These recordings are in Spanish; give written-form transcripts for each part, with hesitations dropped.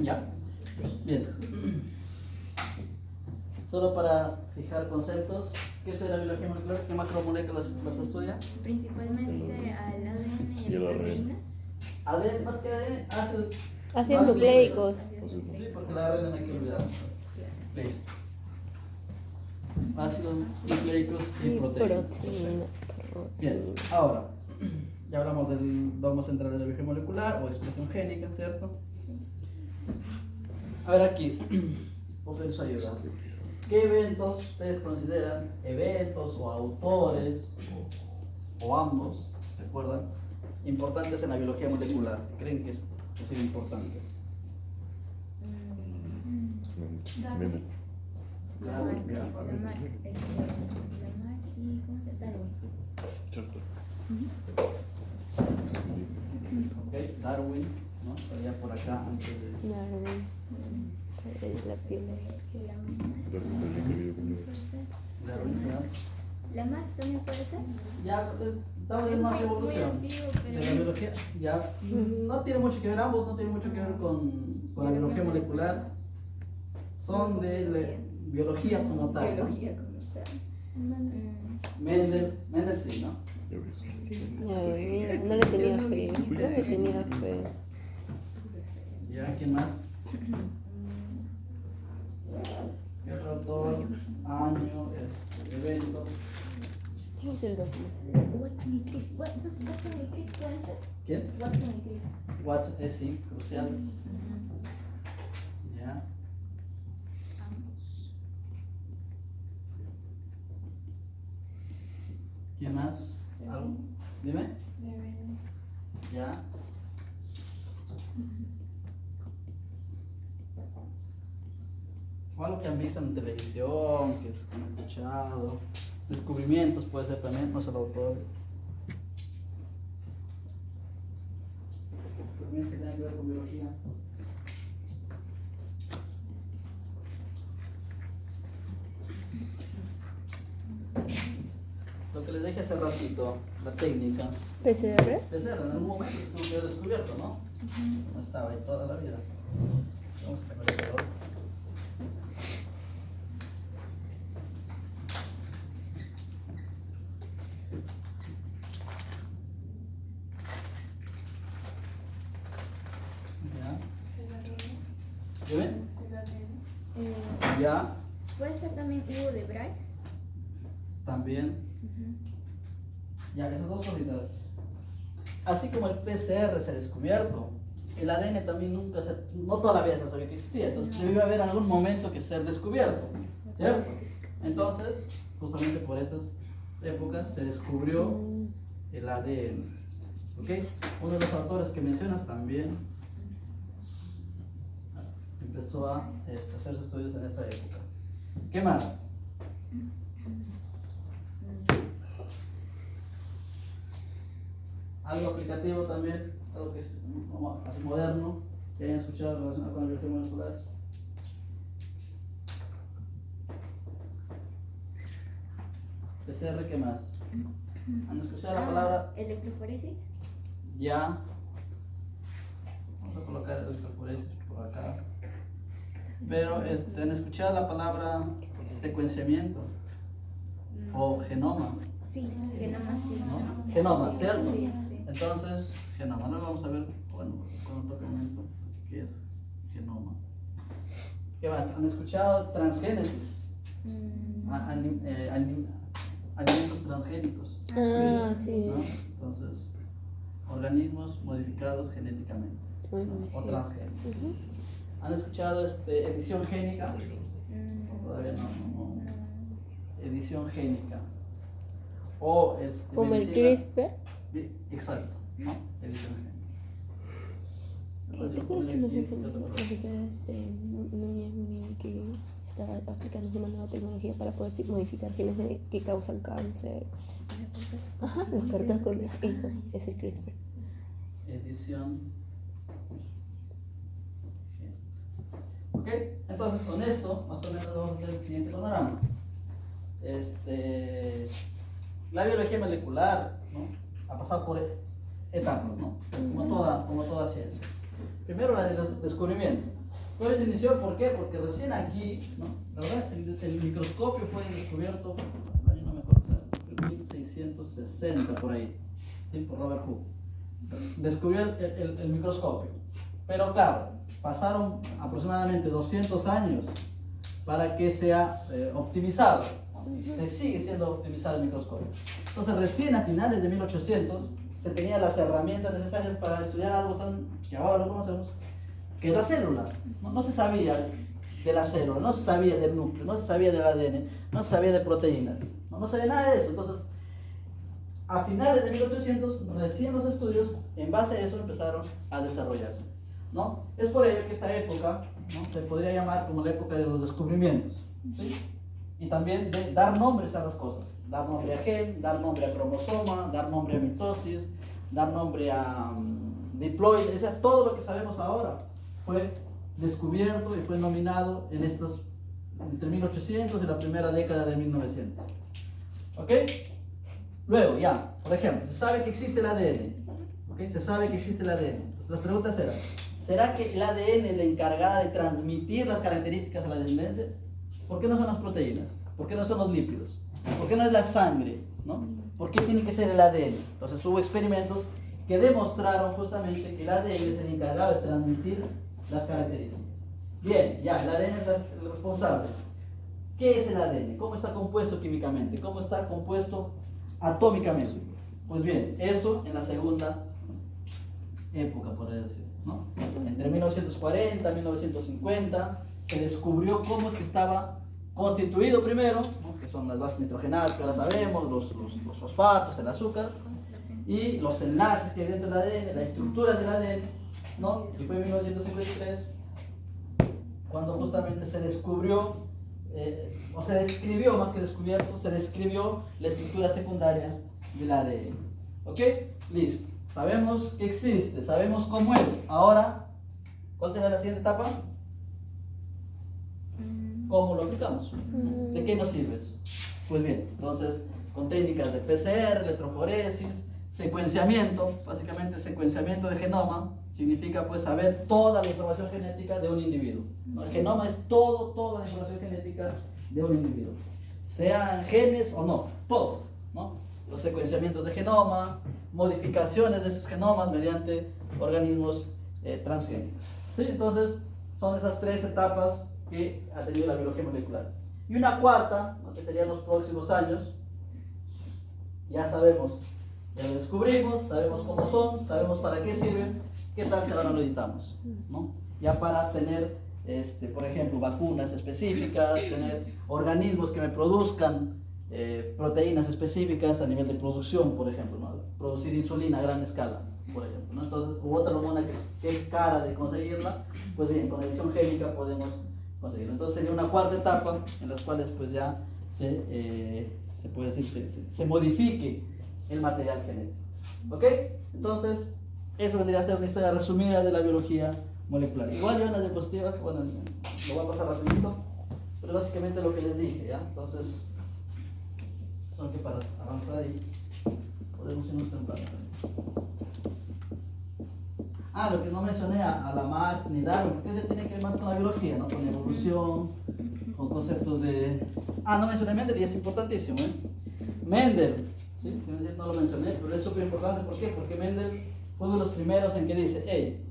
Ya, bien. Solo para fijar conceptos, ¿qué es la biología molecular? ¿Qué macromoléculas las estudia? Principalmente al ADN y a las proteínas. ADN, más que ADN, Ácidos nucleicos. Sí, porque la ARN no hay que olvidar. Listo. Ácidos nucleicos y proteínas. Bien, ahora, ya hablamos del dogma central de la biología molecular o expresión génica, ¿cierto? A ver aquí, porque nos ayuda. ¿Qué eventos ustedes consideran eventos o autores o ambos, se acuerdan, importantes en la biología molecular? ¿Qué creen que es importante? Lamar y ¿cómo se Darwin? Ok, Darwin, ¿no? Estaría por acá antes de... Darwin. La piel. Darwin, ¿qué más? Lamar también puede ser. Ya estamos en más evolución de la biología. Ya no tiene mucho que ver, ambos no tienen mucho que ver con la biología molecular. Son de biología como tal. Biología como tal. Mendel sí, ¿no? No le tenía fe. No le tenía fe. Ya, ¿quién más? ¿Qué otro autor? Año, evento. ¿Qué es el dogma? Watson y Crick. Watson y Crick, ¿puede ser? ¿Quién? Watson y Crick. Watson, es sí, crucial. Ya. ¿Quién más? ¿Algo? Dime. Ya. O algo que han visto en televisión, que han escuchado. Descubrimientos puede ser también, no solo autores. Descubrimientos que tienen que ver con biología. Lo que les dije hace ratito, la técnica. PCR. PCR en algún momento tuvo que haber descubierto, ¿no? No estaba ahí toda la vida. Vamos a cambiar el color. Ya. ¿Ya ven? Ya. Puede ser también Hugo de Bryce. También. Ya, esas dos cositas. Así como el PCR se ha descubierto, el ADN también no toda la vida se sabía que existía, entonces debió haber algún momento que ser descubierto, ¿cierto? Entonces, justamente por estas épocas se descubrió el ADN, ¿ok? Uno de los autores que mencionas también empezó a hacerse estudios en esta época. ¿Qué más? Algo aplicativo también, algo que es así moderno, que hayan escuchado relacionado con la biología molecular. PCR, ¿qué más? ¿Han escuchado la palabra? Electroforesis. Ya. Vamos a colocar electroforesis por acá. Pero, ¿han escuchado la palabra secuenciamiento? O genoma. Sí, genoma, sí. ¿No? Genoma, ¿cierto? Sí. Entonces, genoma. Ahora vamos a ver, bueno, cuando toque el momento, qué es genoma. ¿Qué más? ¿Han escuchado transgénesis? Alimentos transgénicos. Ah, sí. ¿No? Entonces, organismos modificados genéticamente, ¿no? O transgénicos. ¿Han escuchado edición génica? Todavía no. Edición génica. O Como el medicina. CRISPR. Exacto, ¿no? Edición génica. ¿Te acuerdas que nos enseñó la profesora Núñez que está aplicando una nueva tecnología para poder modificar genes que causan cáncer. Ajá, los cortas con eso, es el CRISPR. Edición. Ok, entonces con esto, más o menos vamos a tener el siguiente panorama. La biología molecular, ¿no?, ha pasado por etapas, ¿no?, como toda ciencia. Primero la del descubrimiento. Todo se inició, ¿por qué? Porque recién aquí, ¿no?, la verdad, el microscopio fue descubierto, el año no me acuerdo, en 1660 por ahí, ¿sí?, por Robert Hooke. Descubrió el microscopio. Pero claro, pasaron aproximadamente 200 años para que sea optimizado, ¿no? Y se sigue siendo optimizado el microscopio. Entonces recién a finales de 1800 se tenían las herramientas necesarias para estudiar algo tan que ahora lo conocemos, que es la célula. No se sabía de la célula, no se sabía del núcleo, no se sabía del ADN, no se sabía de proteínas, no sabía nada de eso. Entonces, a finales de 1800, recién los estudios, en base a eso, empezaron a desarrollarse, ¿no? Es por ello que esta época, ¿no?, se podría llamar como la época de los descubrimientos, ¿sí? Y también de dar nombres a las cosas, dar nombre a gen, dar nombre a cromosoma, dar nombre a mitosis, dar nombre a diploide, o sea, todo lo que sabemos ahora fue descubierto y fue nominado en entre 1800 y la primera década de 1900. ¿Ok? Luego, ya, por ejemplo, se sabe que existe el ADN. ¿Ok? Se sabe que existe el ADN. Entonces, las preguntas eran: ¿será que el ADN es la encargada de transmitir las características a la descendencia? ¿Por qué no son las proteínas? ¿Por qué no son los lípidos? ¿Por qué no es la sangre? ¿No? ¿Por qué tiene que ser el ADN? Entonces, hubo experimentos que demostraron justamente que el ADN es el encargado de transmitir las características. Bien, ya, el ADN es el responsable. ¿Qué es el ADN? ¿Cómo está compuesto químicamente? ¿Cómo está compuesto atómicamente? Pues bien, eso en la segunda época, podría decir, ¿no? Entre 1940 y 1950 se descubrió cómo es que estaba constituido primero, ¿no?, que son las bases nitrogenadas, que ahora sabemos, los fosfatos, el azúcar, y los enlaces que hay dentro del ADN, las estructuras del ADN, ¿no? Y fue en 1953 cuando justamente se descubrió, o se describió, más que descubierto, se describió la estructura secundaria del ADN. ¿Ok? Listo. Sabemos que existe, sabemos cómo es. Ahora, ¿cuál será la siguiente etapa? ¿Cómo lo aplicamos? ¿De qué nos sirve eso? Pues bien, entonces, con técnicas de PCR, electroforesis, secuenciamiento, básicamente secuenciamiento de genoma, significa pues saber toda la información genética de un individuo, ¿no? El genoma es toda la información genética de un individuo, sean genes o no, todo, ¿no? Los secuenciamientos de genoma, modificaciones de esos genomas mediante organismos transgénicos. ¿Sí? Entonces, son esas tres etapas que ha tenido la biología molecular. Y una cuarta, ¿no?, que serían los próximos años. Ya sabemos, ya lo descubrimos, sabemos cómo son, sabemos para qué sirven. ¿Qué tal si ahora lo editamos, ¿no? Ya para tener, por ejemplo, vacunas específicas, tener organismos que me produzcan proteínas específicas a nivel de producción, por ejemplo, ¿no? Producir insulina a gran escala, por ejemplo, ¿no? Entonces, u otra hormona que es cara de conseguirla, pues bien, con edición génica podemos conseguirlo. Entonces sería una cuarta etapa en las cuales pues ya se puede decir, se modifique el material genético. ¿Ok? Entonces, eso vendría a ser una historia resumida de la biología molecular. Igual yo en las diapositivas, bueno, lo voy a pasar rapidito, pero básicamente lo que les dije, ¿ya? Entonces, son que para avanzar ahí podemos irnos temprano también. Lo que no mencioné a Lamarck ni Darwin, porque ese tiene que ver más con la biología, ¿no? Con la evolución, con conceptos de... no mencioné Mendel y es importantísimo, ¿eh? Mendel, ¿sí? No lo mencioné, pero es súper importante. ¿Por qué? Porque Mendel fue uno de los primeros en que dice, hey,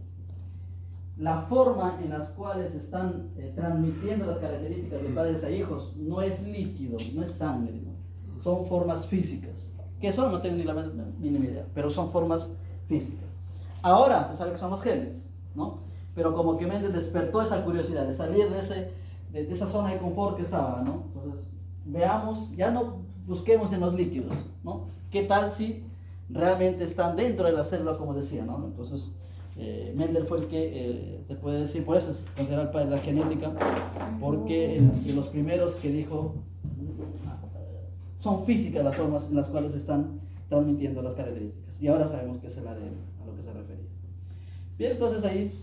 la forma en las cuales están transmitiendo las características de padres a hijos no es líquido, no es sangre, ¿no? Son formas físicas. ¿Qué son? No tengo ni la mínima idea, pero son formas físicas. Ahora se sabe que son los genes, ¿no? Pero como que Mendel despertó esa curiosidad de salir de esa zona de confort que estaba, ¿no? Entonces, veamos, ya no busquemos en los líquidos, ¿no? ¿Qué tal si realmente están dentro de la célula, como decía, ¿no? Entonces, Mendel fue el que, se puede decir, por eso es considerado el padre de la genética, porque de los primeros que dijo, son físicas las formas en las cuales se están transmitiendo las características. Y ahora sabemos que es el ADN, a lo que se refería. Bien, entonces ahí,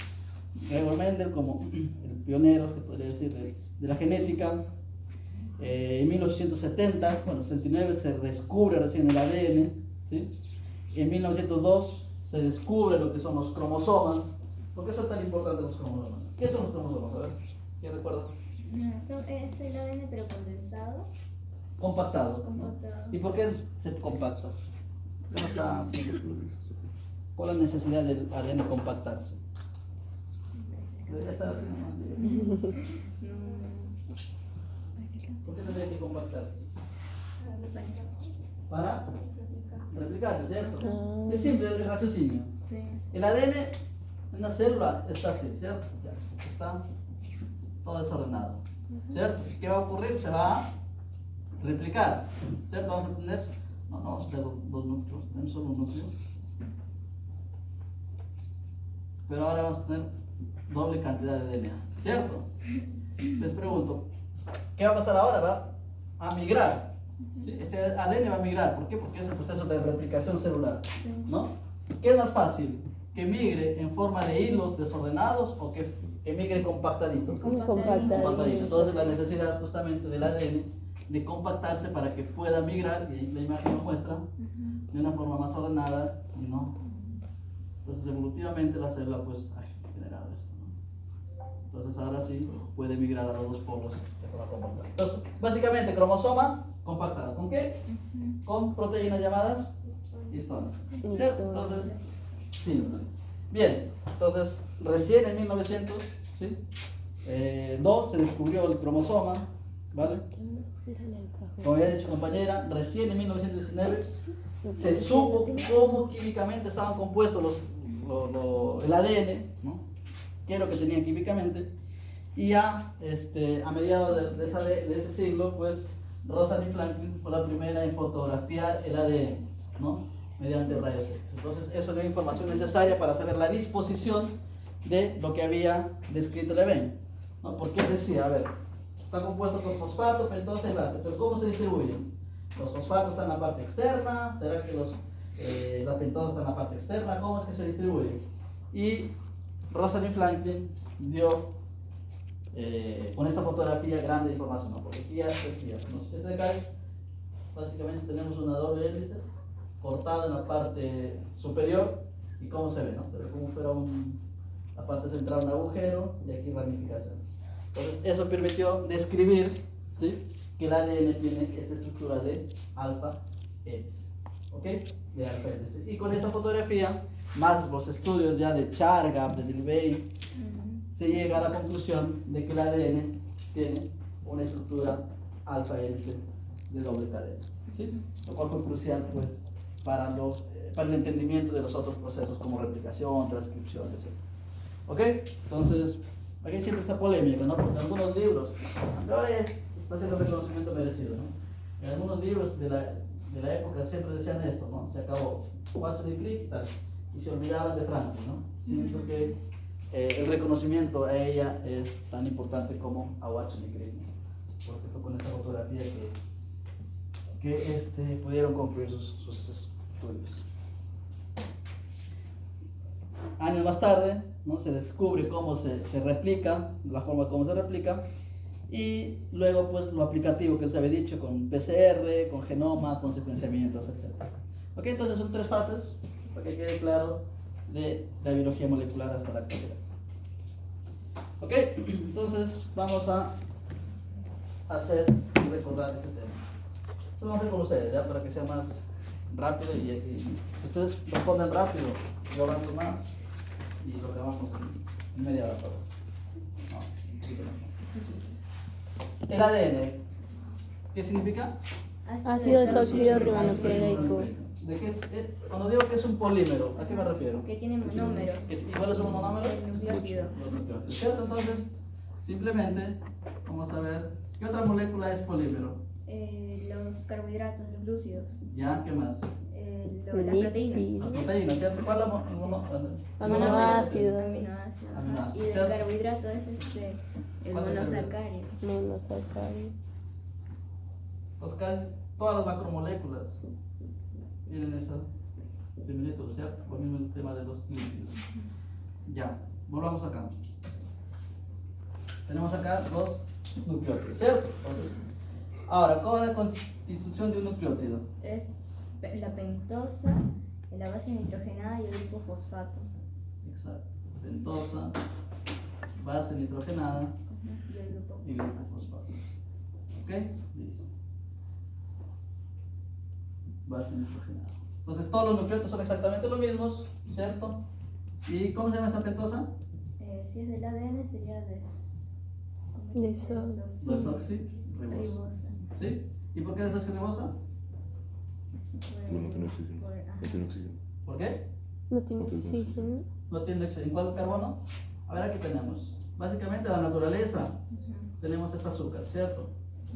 Gregor Mendel como el pionero, se podría decir, de la genética. En 1870, bueno, 69, se descubre recién el ADN, ¿sí? En 1902 se descubre lo que son los cromosomas. ¿Por qué son tan importantes los cromosomas? ¿Qué son los cromosomas? A ver, ¿quién recuerda? Es el ADN pero condensado. Compactado. Compactado. ¿No? ¿Y por qué se compacta? ¿Cómo está así? ¿Cuál es la necesidad del ADN compactarse? Debería estar así nomás. ¿Por qué tendría que compactarse? Para replicarse, ¿cierto? Es simple el raciocinio. Sí. El ADN en una célula está así, ¿cierto? Ya, está todo desordenado, ¿cierto? ¿Qué va a ocurrir? Se va a replicar, ¿cierto? Vamos a tener, no vamos a tener dos núcleos, tenemos solo un núcleo. Pero ahora vamos a tener doble cantidad de DNA, ¿cierto? Les pregunto, ¿qué va a pasar ahora? Va a migrar. ¿Sí? Este ADN va a migrar. ¿Por qué? Porque es el proceso de replicación celular, ¿no? ¿Qué es más fácil? ¿Que migre en forma de hilos desordenados o que migre compactadito? Compactadito. Entonces la necesidad justamente del ADN de compactarse para que pueda migrar, y la imagen lo muestra, de una forma más ordenada, ¿no? Entonces evolutivamente la célula pues ha generado esto, ¿no? Entonces ahora sí puede migrar a los dos polos de forma compactada. Entonces, básicamente cromosoma compactado. ¿Con qué? Con proteínas llamadas histonas. Entonces, sí. Bien, entonces recién en 1900, ¿sí? 2 se descubrió el cromosoma, ¿vale? Como había dicho compañera, recién en 1919 se supo cómo químicamente estaban compuestos el ADN, ¿no? Qué es lo que tenían químicamente. Y ya a mediados de ese siglo, pues Rosalind Franklin fue la primera en fotografiar el ADN, ¿no? Mediante rayos X. Entonces eso dio información necesaria para saber la disposición de lo que había descrito Levene, ¿no? Porque él decía, a ver, está compuesto por fosfato, pentosa y base, pero ¿cómo se distribuyen? Los fosfatos están en la parte externa, ¿será que la pentosa está en la parte externa? ¿Cómo es que se distribuyen? Y Rosalind Franklin dio con esta fotografía grande información, ¿no? Porque aquí ya decía, ¿no? Este de acá es, básicamente tenemos una doble hélice cortada en la parte superior, y cómo se ve, ¿no? Se ve como fuera la parte central un agujero y aquí ramificaciones. Entonces eso permitió describir, ¿sí?, que el ADN tiene esta estructura de alfa hélice, ¿ok? De alfa hélice. Y con esta fotografía, más los estudios ya de Chargaff, de Dilbey, se llega a la conclusión de que el ADN tiene una estructura alfa hélice de doble cadena, ¿sí? Lo cual fue crucial, pues, para el entendimiento de los otros procesos como replicación, transcripción, etc. ¿Ok? Entonces, aquí siempre esa polémica, ¿no? Porque en algunos libros, ahora está haciendo reconocimiento merecido, ¿no? En algunos libros de la época siempre decían esto, ¿no? Se acabó Watson y Crick y tal, y se olvidaban de Franklin, ¿no? Siento que el reconocimiento a ella es tan importante como a Watson y Crick, ¿no? Porque fue con esa fotografía que pudieron concluir sus estudios. Años más tarde, ¿no?, se descubre cómo se replica, la forma como se replica, y luego pues lo aplicativo que les había dicho con PCR, con genoma, con secuenciamientos, etc. Ok, entonces son 3 fases, para que quede claro, de la biología molecular hasta la actualidad. Ok, entonces vamos a hacer y recordar este tema. Esto vamos a hacer con ustedes, ya, para que sea más rápido, y si ustedes responden rápido, yo avanzo más y lo que vamos en media hora todo. No, el ADN, ¿qué significa? Ácido desóxido ribonucleico. Cuando digo que es un polímero, ¿a qué me refiero? Que tiene monómeros. ¿Y cuáles son los monómeros? El nucleótido. Los nucleótidos, ¿cierto? Entonces, simplemente vamos a ver, ¿qué otra molécula es polímero? Los carbohidratos, los glúcidos. ¿Ya? ¿Qué más? las proteínas. Lípidos. La proteína, ¿cierto? ¿Cuál Aminoácidos. Aminoácidos. Y ¿cierto? del carbohidrato es el ¿Cuál es el monosacárido. Monosacárido. Pues casi todas las macromoléculas tienen esa similitud, ¿cierto? Por mismo el tema de los lípidos. Ya, volvamos acá. Tenemos acá los nucleótidos, ¿cierto? Entonces, ahora, ¿cómo es la constitución de un nucleótido? Es la pentosa, la base nitrogenada y el grupo fosfato. Exacto. Pentosa, base nitrogenada Y el grupo y grupo fosfato. ¿Ok? Listo. Base nitrogenada. Entonces, todos los nucleótidos son exactamente los mismos, ¿cierto? ¿Y cómo se llama esta pentosa? Si es del ADN sería Desoxirribosa. ¿Sí? ¿Y por qué desoxirribosa? Porque no tiene oxígeno. No tiene oxígeno. ¿Por qué? No tiene oxígeno. No tiene oxígeno. ¿En cuál carbono? A ver, aquí tenemos. Básicamente la naturaleza. Tenemos este azúcar, ¿cierto?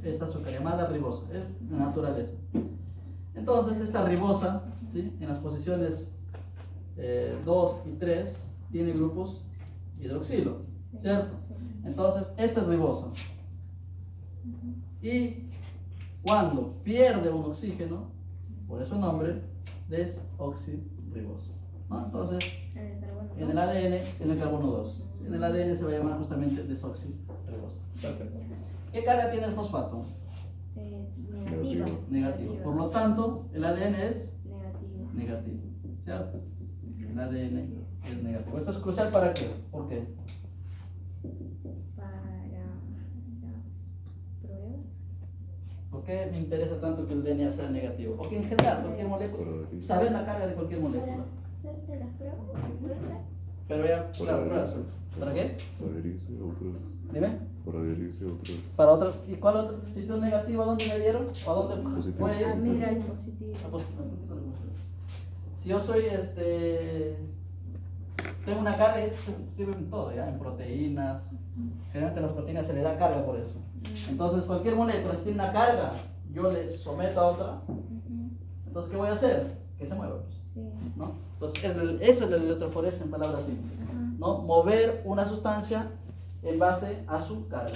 Esta azúcar llamada ribosa. Es la naturaleza. Entonces, esta ribosa, ¿sí? En las posiciones 2 y 3 tiene grupos hidroxilo, ¿cierto? Entonces, esto es ribosa. Y cuando pierde un oxígeno, por eso el nombre, desoxirribosa, ¿no? Entonces, en el ADN, en el carbono 2, en el ADN se va a llamar justamente desoxirribosa. Perfecto. ¿Qué carga tiene el fosfato? Negativa. Negativo. Por lo tanto, el ADN es Negativo. negativo, ¿cierto? El ADN es negativo. Esto es crucial para qué? ¿Por qué? Para las pruebas. ¿Por qué me interesa tanto que el DNA sea negativo? Porque en general, cualquier molécula, saber la carga de cualquier Para molécula. hacerte las pruebas, ¿puede ser? Pero ya, claro, pruebas. ¿Para qué? Para adherirse a otras. Dime. Para adherirse a otras. Para otro. ¿Y cuál otro? ¿Sitio negativo a dónde me dieron? ¿O a dónde Positivo. puede ir? Ah, mira el positivo. Si yo soy tengo una carga, sirve en todo, ¿ya? En proteínas. Generalmente a las proteínas se le da carga por eso. Entonces, cualquier molécula, si tiene una carga, yo le someto a otra. Entonces, ¿qué voy a hacer? Que se mueva. Sí. ¿No? Entonces, eso es la electroforesia en palabras simples. ¿No? Mover una sustancia en base a su carga.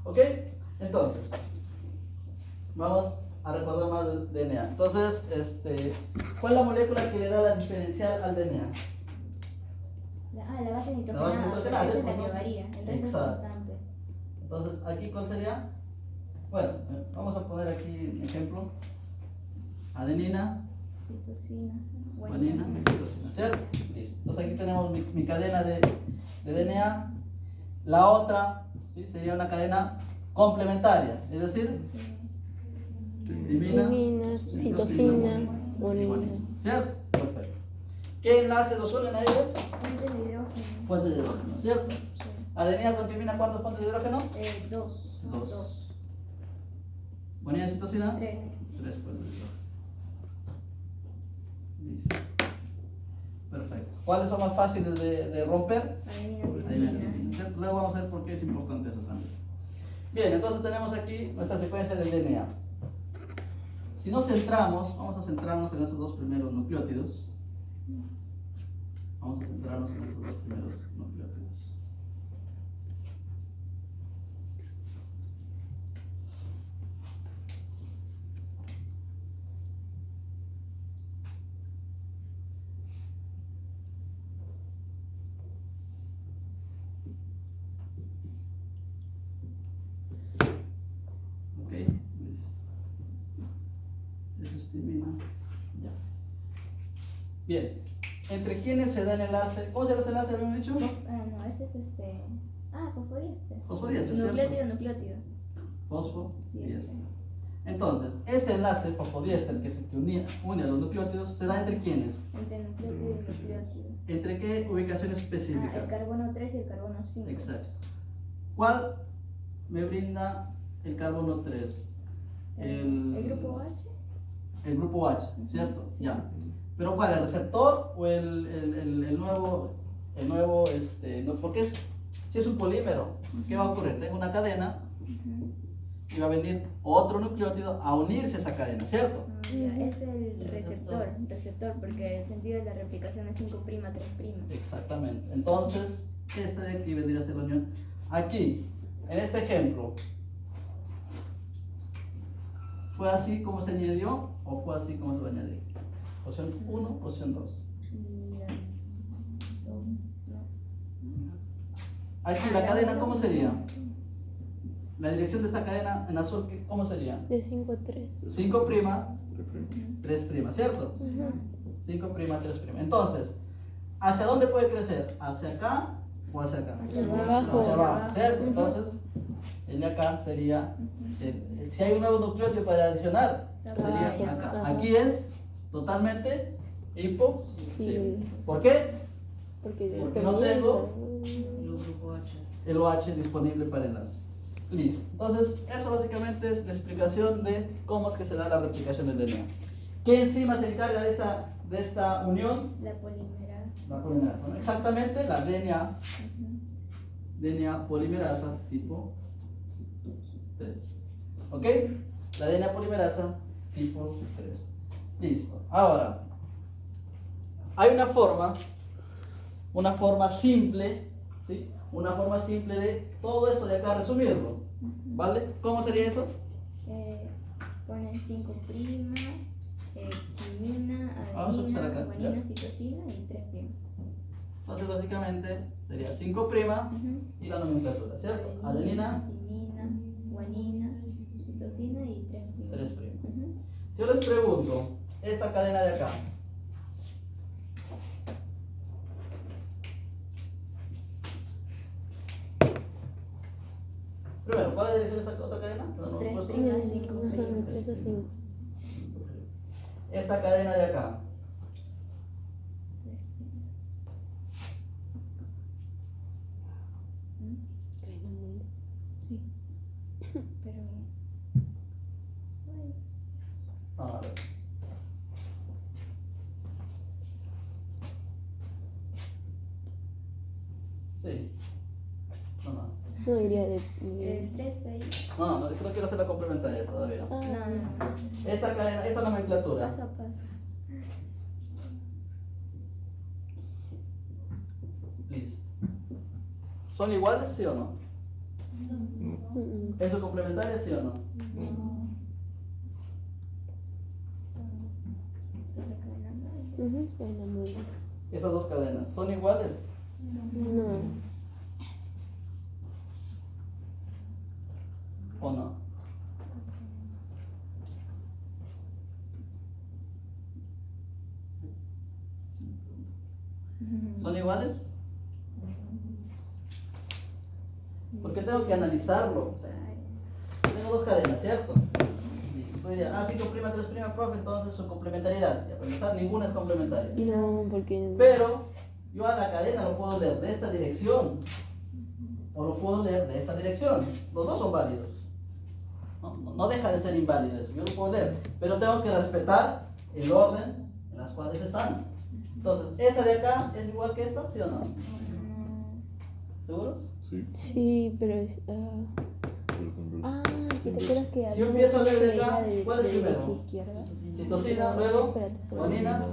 ¿Ok? Entonces, vamos a recordar más del DNA. Entonces, ¿cuál es la molécula que le da la diferencial al DNA? La base nitrogenada. La base nitrogenada, Esa es la que entonces, varía, el resto es exacto. constante. Entonces, ¿aquí cuál sería? Bueno, vamos a poner aquí un ejemplo. Adenina, Citosina. guanina, citosina, ¿cierto? Listo. Entonces aquí tenemos mi cadena de DNA. La otra, ¿sí? Sería una cadena complementaria, es decir, Timina, citosina, y guanina. ¿cierto? Perfecto. ¿Qué enlaces los unen a ellos? Fuentes de hidrógeno. Puentes de hidrógeno, ¿cierto? Sí. Adenina con timina, ¿cuántos puentes de hidrógeno? Dos. Dos. Guanina y citosina, Tres. tres puentes de hidrógeno. Listo. Perfecto. ¿Cuáles son más fáciles de romper? Adenina, Ahí viene, timina. ¿cierto? Luego vamos a ver por qué es importante eso también. Bien, entonces tenemos aquí nuestra secuencia del DNA. Si nos centramos, vamos a centrarnos en esos dos primeros nucleótidos. Vamos a centrarnos en esos dos primeros nucleótidos. Ok, listo. Eso es timina. Ya. Bien, ¿entre quiénes se da el enlace? ¿Cómo se llama este enlace? ¿Habíamos dicho? No, ese es fosfodiéster. Fosfodiéster, Nucleótido, nucleótido. Fosfodiéster. Entonces, este enlace fosfodiéster que une a los nucleótidos se da entre quiénes? Entre nucleótido y nucleótido. ¿Entre qué ubicación específica? El carbono 3 y el carbono 5. Exacto. ¿Cuál me brinda el carbono 3? ¿El grupo H? El grupo H, ¿cierto? Sí. Ya. ¿Pero cuál? ¿El receptor o el nuevo, no, porque si es un polímero, ¿qué va a ocurrir? Tengo una cadena y va a venir otro nucleótido a unirse a esa cadena, ¿cierto? Ya, es el receptor, porque el sentido de la replicación es 5', 3'. Exactamente. Entonces, este de aquí vendría a ser la unión. Aquí, en este ejemplo, ¿fue así como se añadió o fue así como se va a añadir? Opción 1, opción 2. Aquí la cadena, ¿cómo sería? La dirección de esta cadena en azul, ¿cómo sería? De 5 a 3. 5', 3'. 3', ¿cierto? 5', 3'. Entonces, ¿hacia dónde puede crecer? ¿Hacia acá o hacia acá? Hacia abajo. Hacia abajo, ¿cierto? Entonces, el de acá sería, si hay un nuevo nucleótido para adicionar, sería ya. acá. Ajá. Aquí es totalmente imposible. Sí. ¿Por qué? Porque no tengo Los grupos H. el OH disponible para enlace. Listo. Entonces, eso básicamente es la explicación de cómo es que se da la replicación del DNA. ¿Qué enzima se encarga de esta unión? La polimerasa. La polimerasa, ¿no? Exactamente, la DNA polimerasa tipo 3. ¿Ok? La DNA polimerasa tipo 3. Listo. Ahora, hay una forma simple, ¿sí? Una forma simple de todo esto de acá resumirlo. ¿Vale? ¿Cómo sería eso? Ponen 5', timina, Vamos a empezar acá, adenina, guanina, citosina y 3'. Entonces, básicamente sería 5' y la nomenclatura, ¿cierto? Adenina, timina, guanina, citosina y 3'. 3'. Si yo les pregunto, esta cadena de acá, primero, ¿cuál es la dirección de esta otra cadena? No, no, 3', pues, 5'. 3 a 5. esta cadena de acá, Sí. Pero. no, a ver. Sí. No. No iría de. El 3, 6. No, es que no quiero hacer la complementaria todavía. Ah, No. Esta cadena, esta nomenclatura, Paso a paso. listo. ¿Son iguales, sí o no? mm, ¿Es su complementaria, sí o no? Bueno, muy bien. Estas dos cadenas, ¿son iguales? No. ¿O no? ¿Son iguales? Porque tengo que analizarlo. O sea, tengo dos cadenas, ¿cierto? Pues ya, 5', 3', profe, entonces su complementariedad. Ya, para empezar, ninguna es complementaria. No, porque. Pero yo a la cadena lo puedo leer de esta dirección o lo puedo leer de esta dirección. Los dos son válidos. No deja de ser inválido eso. Yo lo puedo leer, pero tengo que respetar el orden en las cuales están. Entonces, ¿esta de acá es igual que esta? ¿Sí o no? ¿Seguros? Sí. Sí, pero es. ¿Te acuerdas que Si yo había empiezo a leer de una acá, de ¿cuál es derecha primero? a izquierda? Citosina, luego Espérate. guanina,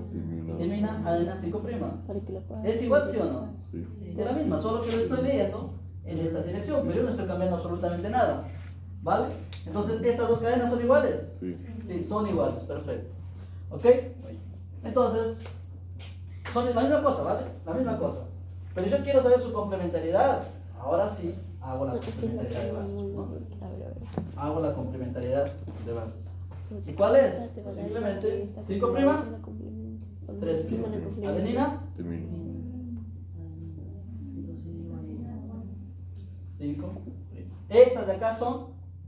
timina, adenina, 5'. Para que lo puedas. ¿Es igual, sí o no? Sí. Es la misma, solo que lo estoy leyendo en esta dirección, pero yo no estoy cambiando absolutamente nada. ¿Vale? Entonces, ¿estas dos cadenas son iguales? Sí. Sí, son iguales, perfecto. ¿Ok? Entonces, son la misma cosa, ¿vale? La misma cosa. Pero yo quiero saber su complementariedad. Ahora sí, hago la No, es que es la complementariedad de que bases. muy ¿no? A ver. Hago la complementariedad de bases. ¿Y cuál es? Pues simplemente 5', 3'. Adenina, Termino. 5'. Estas de acá son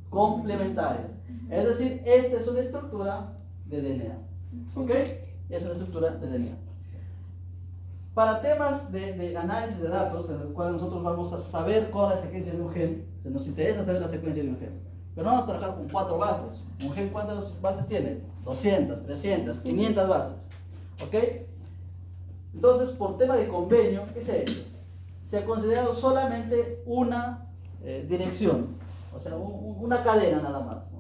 complementarias. Es decir, esta es una estructura de DNA. ¿Ok? Es una estructura de DNA. Para temas de análisis de datos, en los cuales nosotros vamos a saber cuál es la secuencia de un gen, se nos interesa saber la secuencia de un gen. Pero no vamos a trabajar con 4 bases. Un gen, ¿cuántas bases tiene? 200, 300, 500 bases. ¿Ok? Entonces, por tema de convenio, ¿qué se ha hecho? Se ha considerado solamente una dirección. O sea, una cadena nada más, ¿no?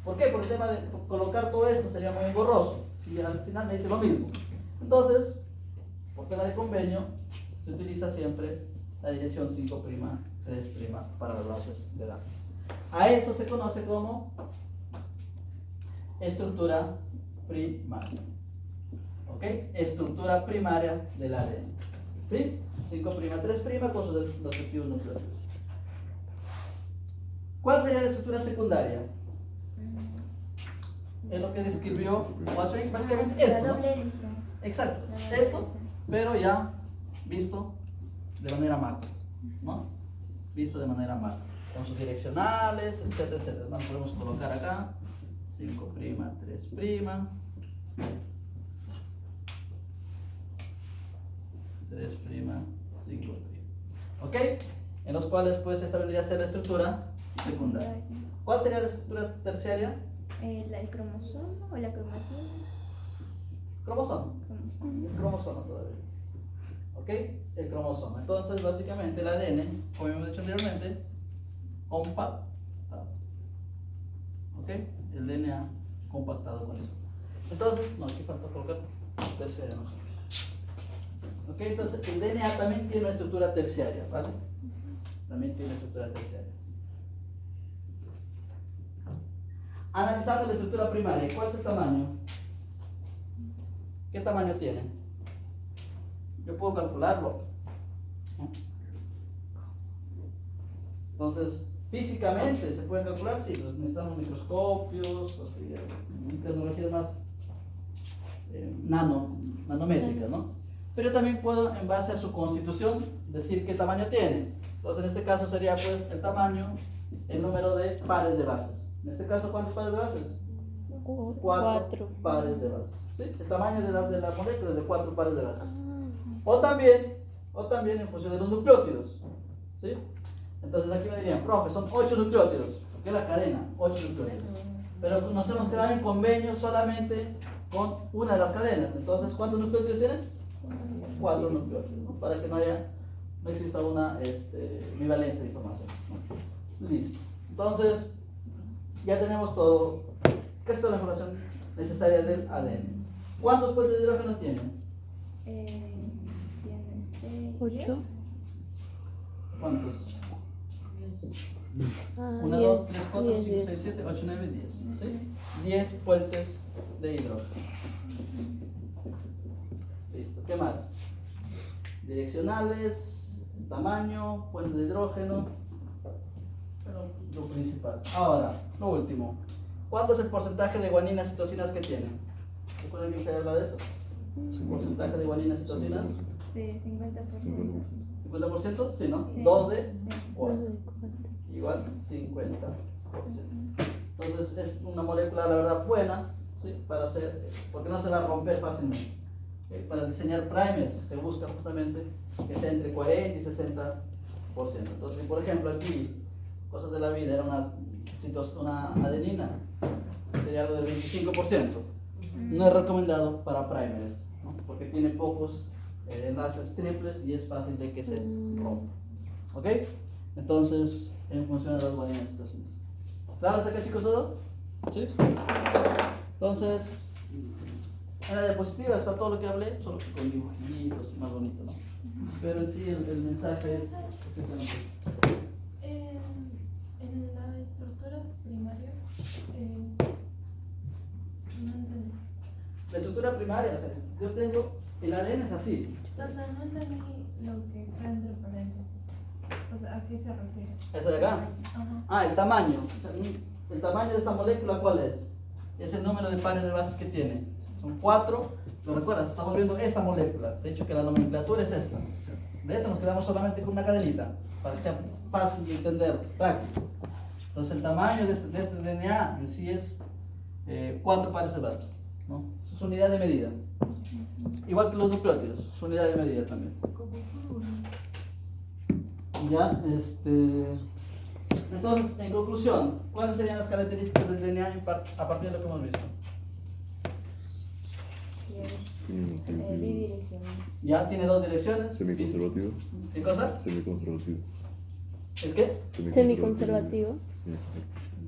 ¿Por qué? Por el tema de colocar todo esto sería muy engorroso, si al final me dice lo mismo. Entonces, por tema de convenio, se utiliza siempre la dirección 5', 3' para las bases de datos. A eso se conoce como estructura primaria. ¿Ok? Estructura primaria del ADN. ¿Sí? 5', 3' con sus respectivos nucleótidos. ¿Cuál sería la estructura secundaria? Es lo que describió Wasserman, básicamente esto, La ¿no? doble hélice. Exacto, La doble esto, hélice. pero ya visto de manera macro, ¿no? Visto de manera macro, con sus direccionales, etcétera, etcétera. Bueno, podemos colocar acá 5', 3', 3', 5'. ¿Ok? En los cuales pues esta vendría a ser la estructura secundaria. ¿Cuál sería la estructura terciaria? El cromosoma o la cromatina. Cromosoma. Cromosoma. El cromosoma todavía. ¿Ok? El cromosoma. Entonces, básicamente el ADN, como hemos dicho anteriormente, compactado. ¿Ok? El DNA compactado con eso. Entonces, no, aquí falta colocar terciaria. ¿No? ¿Ok? Entonces, el DNA también tiene una estructura terciaria, ¿vale? También tiene una estructura terciaria. Analizando la estructura primaria, ¿cuál es el tamaño? ¿Qué tamaño tiene? Yo puedo calcularlo. Entonces, físicamente se puede calcular, sí, pues necesitamos microscopios, o sea, tecnologías más nanométricas, ¿no? Pero también puedo, en base a su constitución, decir qué tamaño tiene. Entonces, en este caso sería pues el tamaño, el número de pares de bases. En este caso, ¿cuántos pares de bases? 4 pares de bases. ¿Sí? El tamaño de la molécula es de 4 pares de bases. O también en función de los nucleótidos. ¿Sí? Entonces aquí me dirían, profe, son 8 nucleótidos. ¿Qué es la cadena? 8 nucleótidos. Pero nos hemos quedado en convenio solamente con una de las cadenas. Entonces, ¿cuántos nucleótidos tienen? 4 nucleótidos, ¿no? Para que no exista una bivalencia de información, ¿no? Listo. Entonces, ya tenemos todo, casi toda la información necesaria del ADN. ¿Cuántos puentes de hidrógeno tiene? Tiene 8. ¿Cuántos? 1, 10. 2, 3, 4, 5, 10. 6, 7, 8, 9, 10. ¿Sí? 10 puentes de hidrógeno. Listo. ¿Qué más? Direccionales, tamaño, puentes de hidrógeno. Pero lo principal. Ahora, lo último. ¿Cuánto es el porcentaje de guaninas y tocinas que tienen? ¿Recuerdan que usted habla de eso? ¿El porcentaje de guaninas y tocinas? Sí, 50%. ¿50%? Sí, ¿no? Sí. 2 de Sí. 4. Igual 50%. Entonces es una molécula, la verdad, buena, ¿sí? Para hacer, porque no se va a romper fácilmente. Para diseñar primers se busca justamente que sea entre 40 y 60%. Entonces, si por ejemplo aquí, cosas de la vida, era una adenina, sería algo del 25%. No es recomendado para primers, ¿no? Porque tiene pocos enlaces triples y es fácil de que se rompa. ¿Ok? Entonces, en función de las guaninas y tocinas. ¿Claro hasta acá, chicos, todo? ¿Sí? Entonces, en la diapositiva está todo lo que hablé, solo que con dibujitos y más bonito, ¿no? Pero en sí el mensaje es En la estructura primaria, no entendí. la estructura primaria, o sea, yo tengo, el ADN es así. O sea, no entendí lo que está entre paréntesis. O sea, ¿a qué se refiere? ¿Eso de acá? Ajá. Ah, el tamaño. O sea, el tamaño de esta molécula, ¿cuál es? Es el número de pares de bases que tiene. Son 4. ¿Lo recuerdas? Estamos viendo esta molécula. De hecho, que la nomenclatura es esta. De esta nos quedamos solamente con una cadenita, para que sea fácil de entender, práctico. Entonces, el tamaño de este DNA en sí es 4 pares de bases, ¿no? Es su unidad de medida. Igual que los nucleótidos, su unidad de medida también. Ya, entonces, en conclusión, ¿cuáles serían las características del DNA a partir de lo que hemos visto? Bidireccional. Ya tiene 2 direcciones. Semiconservativo. ¿Qué cosa? Semiconservativo. ¿Es que? Semiconservativo.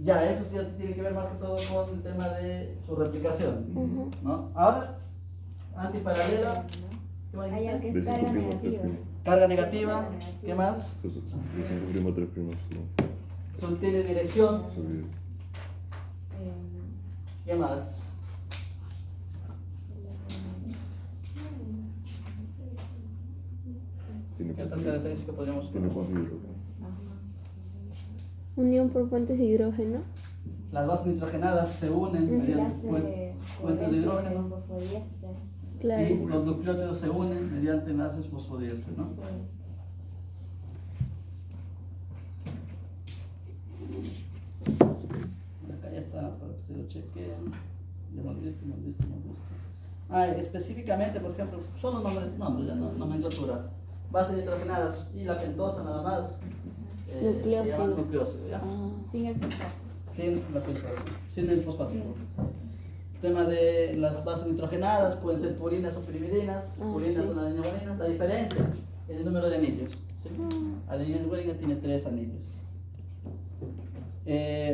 Ya, eso sí tiene que ver más que todo con el tema de su replicación, Ujú. ¿no? Ahora, antiparalela, ¿qué más Hay algo que es De carga cinco primo, negativa. tres primo. carga negativa, ¿qué más? Pues, de 5 primo, 3 primos. No. Tiene dirección, Sabía. ¿qué más? Tiene ¿Qué otra punto. característica podríamos Tiene punto y otro. Unión por puentes de hidrógeno. Las bases nitrogenadas se unen mediante Enlace puentes de hidrógeno fosfodiéster. Claro. y los nucleótidos se unen mediante enlaces fosfodiéster, ¿no? Sí. Acá ya está, para que ustedes lo chequen. Ya hemos visto. Específicamente, por ejemplo, solo nombres ya, nomenclatura. Bases nitrogenadas y la pentosa nada más. Nucleósido. Se llama nucleósido, ¿ya? Ah, Sin el fosfato. Sin la pentosa, sin el fosfato. El tema de las bases nitrogenadas pueden ser purinas o pirimidinas. Ah, Purinas sí. son adenina-guaninas. La diferencia es el número de anillos. ¿Sí? Adenina-guanina tiene 3 anillos.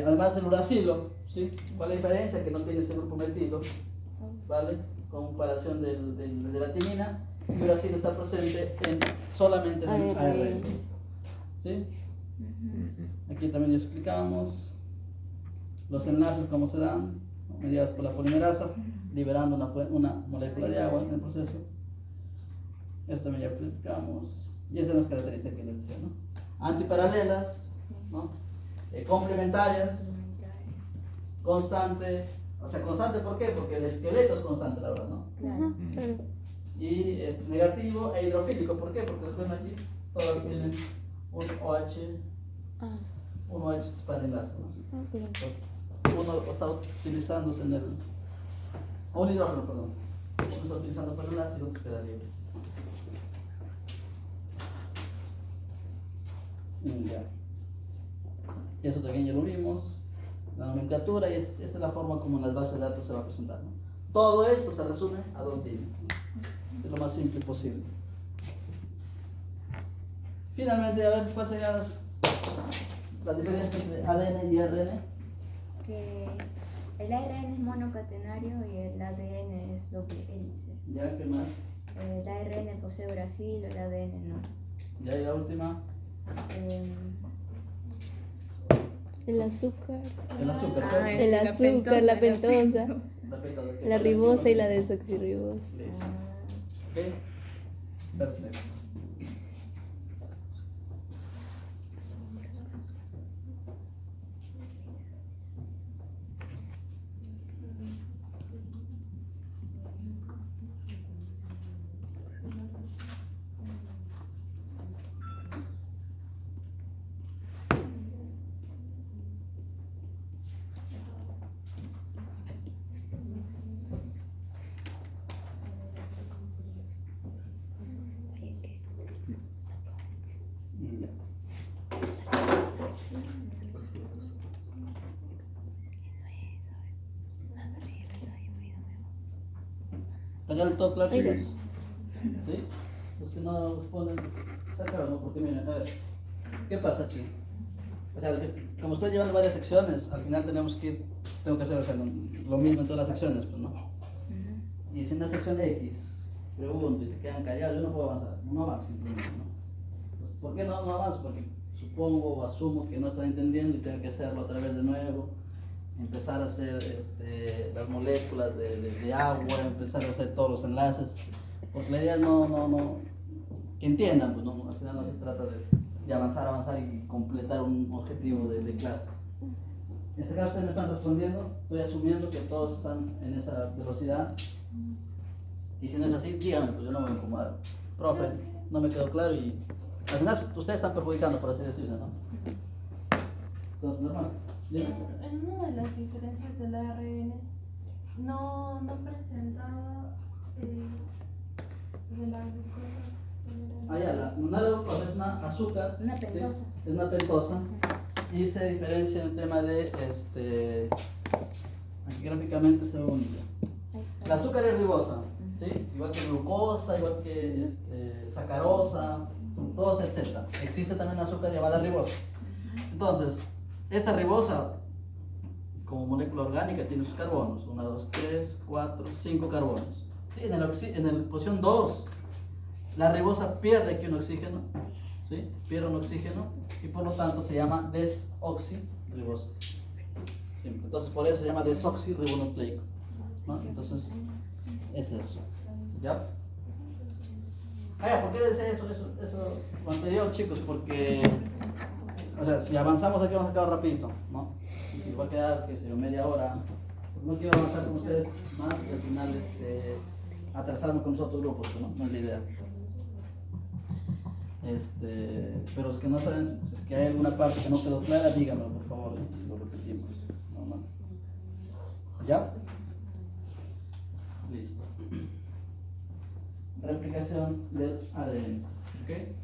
Además el uracilo, ¿sí? ¿Cuál es la diferencia? Que no tiene ese grupo metilo, ¿vale? Con comparación de la timina, el uracilo está presente solamente en el ARN. ¿Sí? Aquí también ya explicamos los enlaces, cómo se dan, ¿no? Mediados por la polimerasa, liberando una molécula de agua en el proceso. Esto también ya explicamos. Y esas son las características que les decía, ¿no? Antiparalelas, ¿no? Complementarias, constante. O sea, constante, ¿por qué? Porque el esqueleto es constante, la verdad, ¿no? Claro. claro. Y negativo e hidrofílico, ¿por qué? Porque después aquí todas tienen un OH, Ah, un OH para el enlace, ¿no? ah, claro. Uno está utilizándose en el. O un hidrógeno, perdón. Uno está utilizando para el enlace y otro queda libre. Ya. Eso también ya lo vimos. La nomenclatura y esta es la forma como en las bases de datos se va a presentar, ¿no? Todo esto se resume a 2 líneas, ¿no? Es lo más simple posible. Finalmente, a ver cuáles serían las diferencias entre ADN y ARN. Que el ARN es monocatenario y el ADN es doble hélice. Ya, ¿qué más? El ARN posee uracilo, el ADN no. Ya, y la última. El azúcar. El azúcar, Ah, ¿cierto? El azúcar, la pentosa, Respecto a lo que la fue ribosa y la anteriormente. desoxirribosa. Listo. ¿Ok? Perfecto. Ya. ¿Está del todo claro? Ahí chicos? ¿Sí? Los que no responden, está claro, ¿no? Porque miren, a ver, ¿qué pasa aquí? O sea, como estoy llevando varias secciones, al final tengo que hacer, o sea, lo mismo en todas las secciones, pues, ¿no? Y si en la sección X pregunto y se quedan callados, yo no puedo avanzar, no avanzo simplemente, ¿no? Pues, ¿por qué no avanzo? Porque supongo o asumo que no están entendiendo y tengo que hacerlo otra vez de nuevo, empezar a hacer las moléculas de agua, empezar a hacer todos los enlaces, porque la idea es que entiendan, pues, ¿no? Al final no se trata de avanzar y completar un objetivo de clase. En este caso ustedes me están respondiendo, estoy asumiendo que todos están en esa velocidad. Y si no es así, díganme, pues yo no me voy a incomodar. Profe, no me quedó claro y al final ustedes están perjudicando, por así decirse, ¿no? Entonces, normal. ¿Bien? En una de las diferencias del ARN no presentaba de la glucosa. Una glucosa es una azúcar. Una ¿sí? pentosa. Es una pentosa. Y se diferencia en el tema de, aquí gráficamente se ve bonito. Ahí está. El azúcar es ribosa, ¿sí? Igual que glucosa, igual que sacarosa, fructosa, etc. Existe también azúcar llamada ribosa. Entonces, esta ribosa, como molécula orgánica, tiene sus carbonos. 1, 2, 3, 4, 5 carbonos. ¿Sí? En la posición 2, la ribosa pierde aquí un oxígeno. ¿Sí? Pierde un oxígeno y por lo tanto se llama desoxirribosa. Simple. Entonces, por eso se llama desoxirribonucleico, ¿no? Entonces, es eso. ¿Ya? ¿Por qué decía eso lo anterior, chicos? Porque, o sea, si avanzamos aquí vamos a acabar rapidito, ¿no? Y va a quedar, qué sé yo, media hora. No quiero avanzar con ustedes más y al final atrasarme con los otros grupos, ¿no? No es la idea. Pero es que no saben, si es que hay alguna parte que no quedó clara, díganlo, por favor, lo repetimos. ¿No? ¿Ya? Listo. Replicación del ADN. ¿Okay?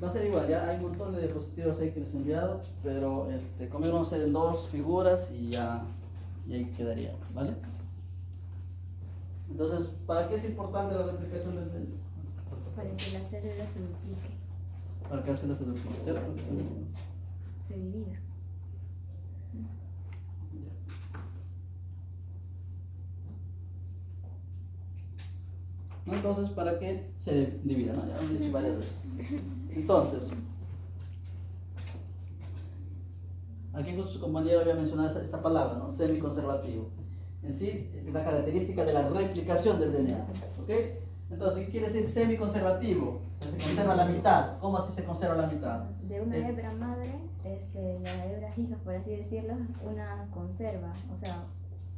Va a ser igual, ya hay un montón de diapositivas ahí que les he enviado, pero conmigo vamos a hacer en 2 figuras y ahí quedaría, ¿vale? Entonces, ¿para qué es importante la replicación del ADN? Para que la célula se duplique, Para que la célula se duplique, ¿cierto? se divida. ¿No? Entonces, ¿para qué se divida? ¿No? Ya lo hemos dicho varias veces. Entonces, aquí justo su compañero había mencionado esta palabra, ¿no? Semiconservativo. En sí, es la característica de la replicación del DNA. ¿Ok? Entonces, ¿qué quiere decir semiconservativo? O sea, se conserva la mitad. ¿Cómo así se conserva la mitad? De una hebra madre, la hebra hija, por así decirlo, una conserva. O sea,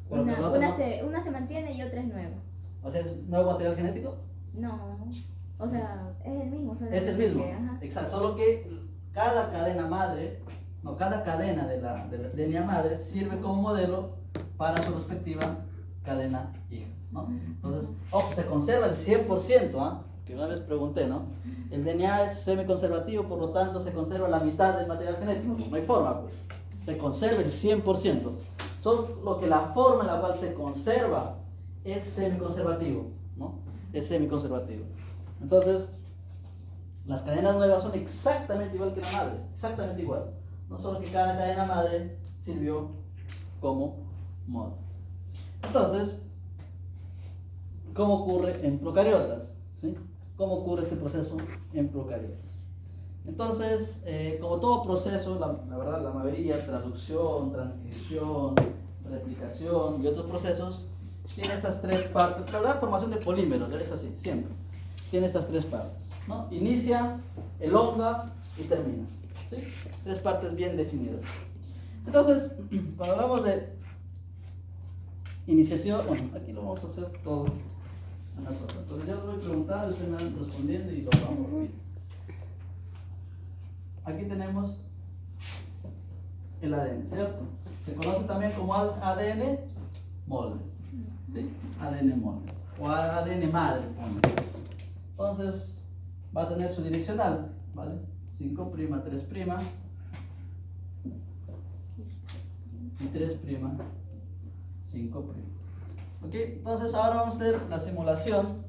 Pero una, que la otra una, no- una se mantiene y otra es nueva. O sea, ¿es nuevo material genético? No, o sea, es el mismo. Es el solamente mismo. que, ajá. Exacto. Solo que cada cadena madre, cada cadena de la DNA madre sirve como modelo para su respectiva cadena hija, ¿no? Entonces, ojo, se conserva el 100%, ¿ah? Que una vez pregunté, ¿no? El DNA es semiconservativo, por lo tanto se conserva la mitad del material genético. No hay forma, pues. Se conserva el 100%. Solo lo que la forma en la cual se conserva es semiconservativo, ¿no? Es semiconservativo. Entonces, las cadenas nuevas son exactamente igual que la madre, exactamente igual. No solo que cada cadena madre sirvió como modelo. Entonces, ¿cómo ocurre en procariotas? ¿Sí? ¿Cómo ocurre este proceso en procariotas? Entonces, como todo proceso, la verdad, la mayoría, traducción, transcripción, replicación y otros procesos, tiene estas 3 partes. La verdad, formación de polímeros, es así, siempre. Tiene estas 3 partes, ¿no? Inicia, elonga y termina. ¿Sí? 3 partes bien definidas. Entonces, cuando hablamos de iniciación, bueno, aquí lo vamos a hacer todo a nosotros. Entonces yo les voy preguntando, ustedes me van respondiendo y lo vamos a ver. Aquí tenemos el ADN, ¿cierto? Se conoce también como ADN molde, ¿sí? ADN molde o ADN madre. Entonces va a tener su direccional, ¿vale? 5', 3', y 3', 5'. ¿Ok? Entonces ahora vamos a hacer la simulación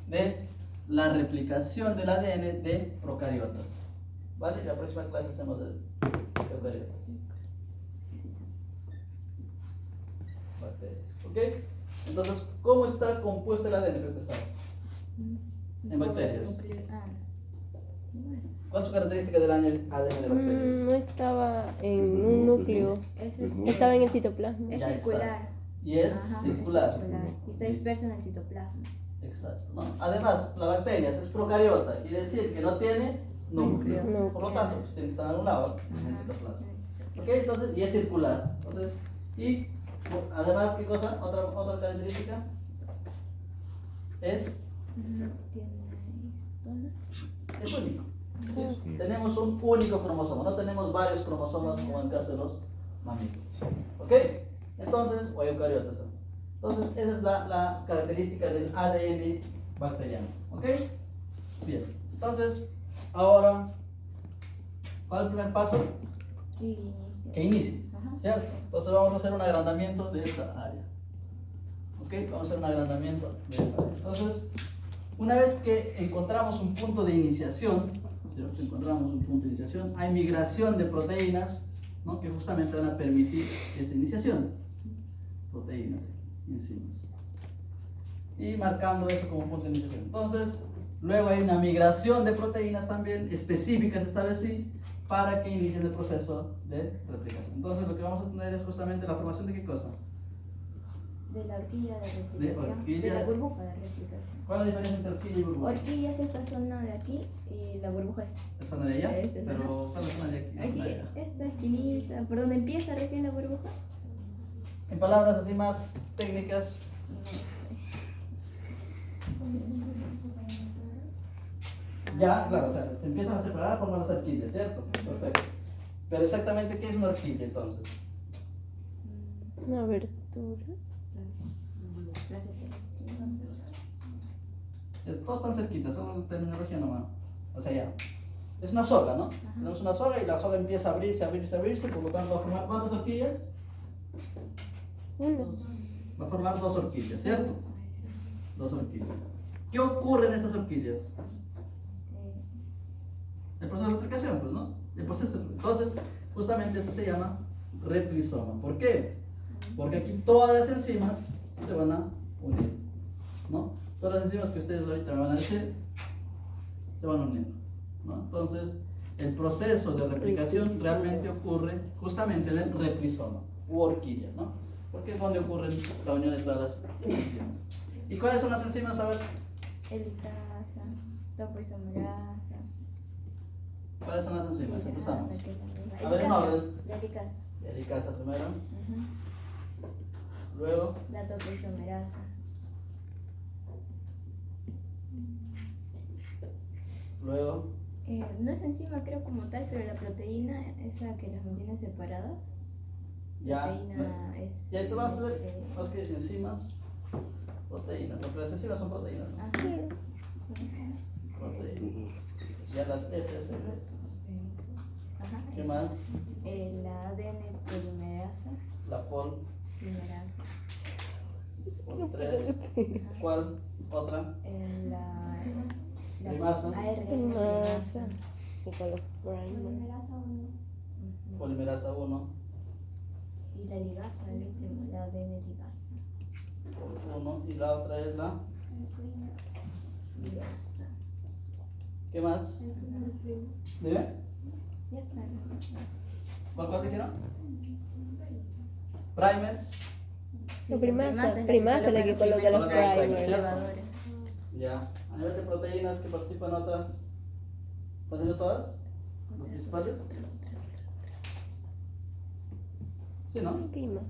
de la replicación del ADN de procariotas. ¿Vale? Y la próxima clase hacemos de eucariotas. Bacterias. ¿Ok? Entonces, ¿cómo está compuesto el ADN? Creo que sabe. En bacterias. ¿Cuál es su característica del ADN de bacterias? No estaba en un núcleo, estaba en el citoplasma. Es Ya, circular. exacto. Y es Ajá, circular. Y está disperso en el citoplasma. Exacto. ¿No? Además, la bacteria es procariota, quiere decir que no tiene núcleo. Núcleo. Por lo tanto, pues tiene que estar en algún lado, en el citoplasma. ¿Ok? Entonces, y es circular. Entonces, y además, ¿qué cosa? Otra característica es No tiene histonas. es único. ¿Sí? Tenemos un único cromosoma, no tenemos varios cromosomas como en el caso de los mamíferos. ¿Ok? Entonces, o eucariotas. Entonces, esa es la característica del ADN bacteriano. ¿Ok? Bien. Entonces, ahora, ¿cuál es el primer paso? Y inicia. Que inicie. Ajá. ¿Cierto? Entonces, vamos a hacer un agrandamiento de esta área. ¿Ok? Vamos a hacer un agrandamiento de esta área. Entonces, Una vez que encontramos un punto de iniciación, ¿cierto? Encontramos un punto de iniciación, hay migración de proteínas, ¿no? Que justamente van a permitir esa iniciación. Proteínas, enzimas. Y marcando eso como punto de iniciación. Entonces, luego hay una migración de proteínas también específicas, esta vez sí, para que inicien el proceso de replicación. Entonces, lo que vamos a tener es justamente la formación de qué cosa. De la horquilla de replicación. horquilla. De la burbuja de replicación. ¿Cuál es la diferencia entre horquilla y burbuja? Horquilla es esta zona de aquí y la burbuja es ¿La zona de allá? Esta, Pero, ajá. ¿cuál es la zona de aquí? aquí, La de allá. esta esquinita, por donde empieza recién la burbuja. En palabras así más técnicas, ya, claro, o sea, se empiezan a separar por las horquillas, ¿cierto? Perfecto. Pero exactamente, ¿qué es una horquilla entonces? Una abertura. Las Todos están cerquitas, solo la terminología nomás. O sea, ya. Es una soga, ¿no? Tenemos una soga y la soga empieza a abrirse, por lo tanto va a formar ¿cuántas horquillas? Una. Va a formar 2 horquillas, ¿cierto? 2 horquillas. ¿Qué ocurre en estas horquillas? El proceso de replicación, pues, ¿no? El proceso. Entonces, justamente esto se llama replisoma. ¿Por qué? Porque aquí todas las enzimas se van a unir, ¿no? Todas las enzimas que ustedes ahorita me van a decir se van a unir, ¿no? Entonces, el proceso de replicación realmente ocurre justamente en el replisoma u horquilla, ¿no? Porque es donde ocurren la unión entre las enzimas. ¿Y cuáles son las enzimas? A ver, helicasa, topoisomerasa. ¿cuáles son las enzimas? Empezamos. Helicasa, que también- A ver, en orden. La helicasa. Helicasa primero, Ujú. luego La topoisomerasa. luego, No es enzima creo como tal, pero la proteína, esa que las mantiene separadas. ya. Proteína es. Y ahí te vas a ver este, más que enzimas, proteínas, porque las enzimas son proteínas, ¿no? ajá. Proteínas. Ya las SS. Ajá. ¿Qué más? La ADN polimerasa. La pol, Polimerasa. pol 3. ¿Cuál? Otra. La Primasa. ARN Primasa. Y con los primers. Ujú. Polimerasa 1, Y la ligasa, el último, la ADN ligasa. pol 1. Y la otra es la. Ligasa. ¿Qué más? Dime. Ya está. ¿Cuál dijeron? Primers. La primasa es es la que coloca los primers. Elevadores. Ya. A nivel de proteínas que participan otras. ¿Están siendo todas? ¿Las principales? Sí, ¿no? Prima.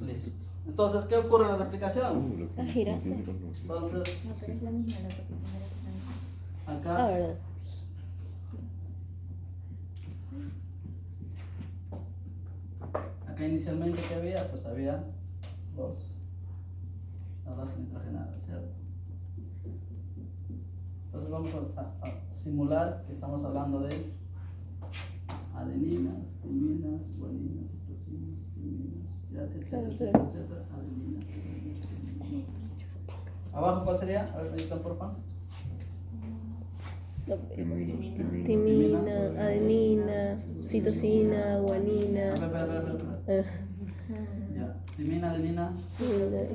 Listo. Entonces, ¿qué ocurre en la replicación? La girasa. Entonces, No, pero es la misma la topoisomerasa también. acá. Ah, ¿verdad? Acá inicialmente, ¿qué había? Pues había las bases nitrogenadas, ¿cierto? Entonces vamos a simular que estamos hablando de adeninas, timinas, guaninas, citosinas, timinas, ya, etcétera, etcétera, etcétera, adeninas, timinas. Abajo, ¿cuál sería? A ver, me dicen, por favor. Timina, adenina, citosina, guanina, Espera. Ya, timina, adenina,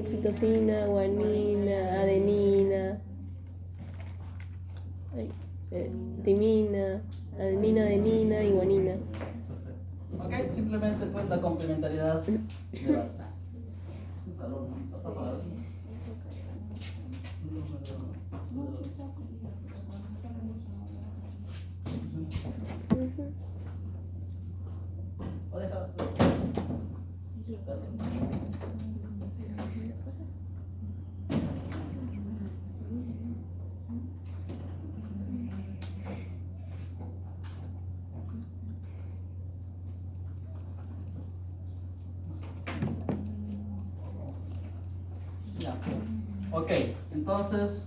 citosina, guanina, adenina, timina, adenina y guanina. perfecto. Ok, simplemente pues la complementariedad de bases. O deja. Ya. Ok, entonces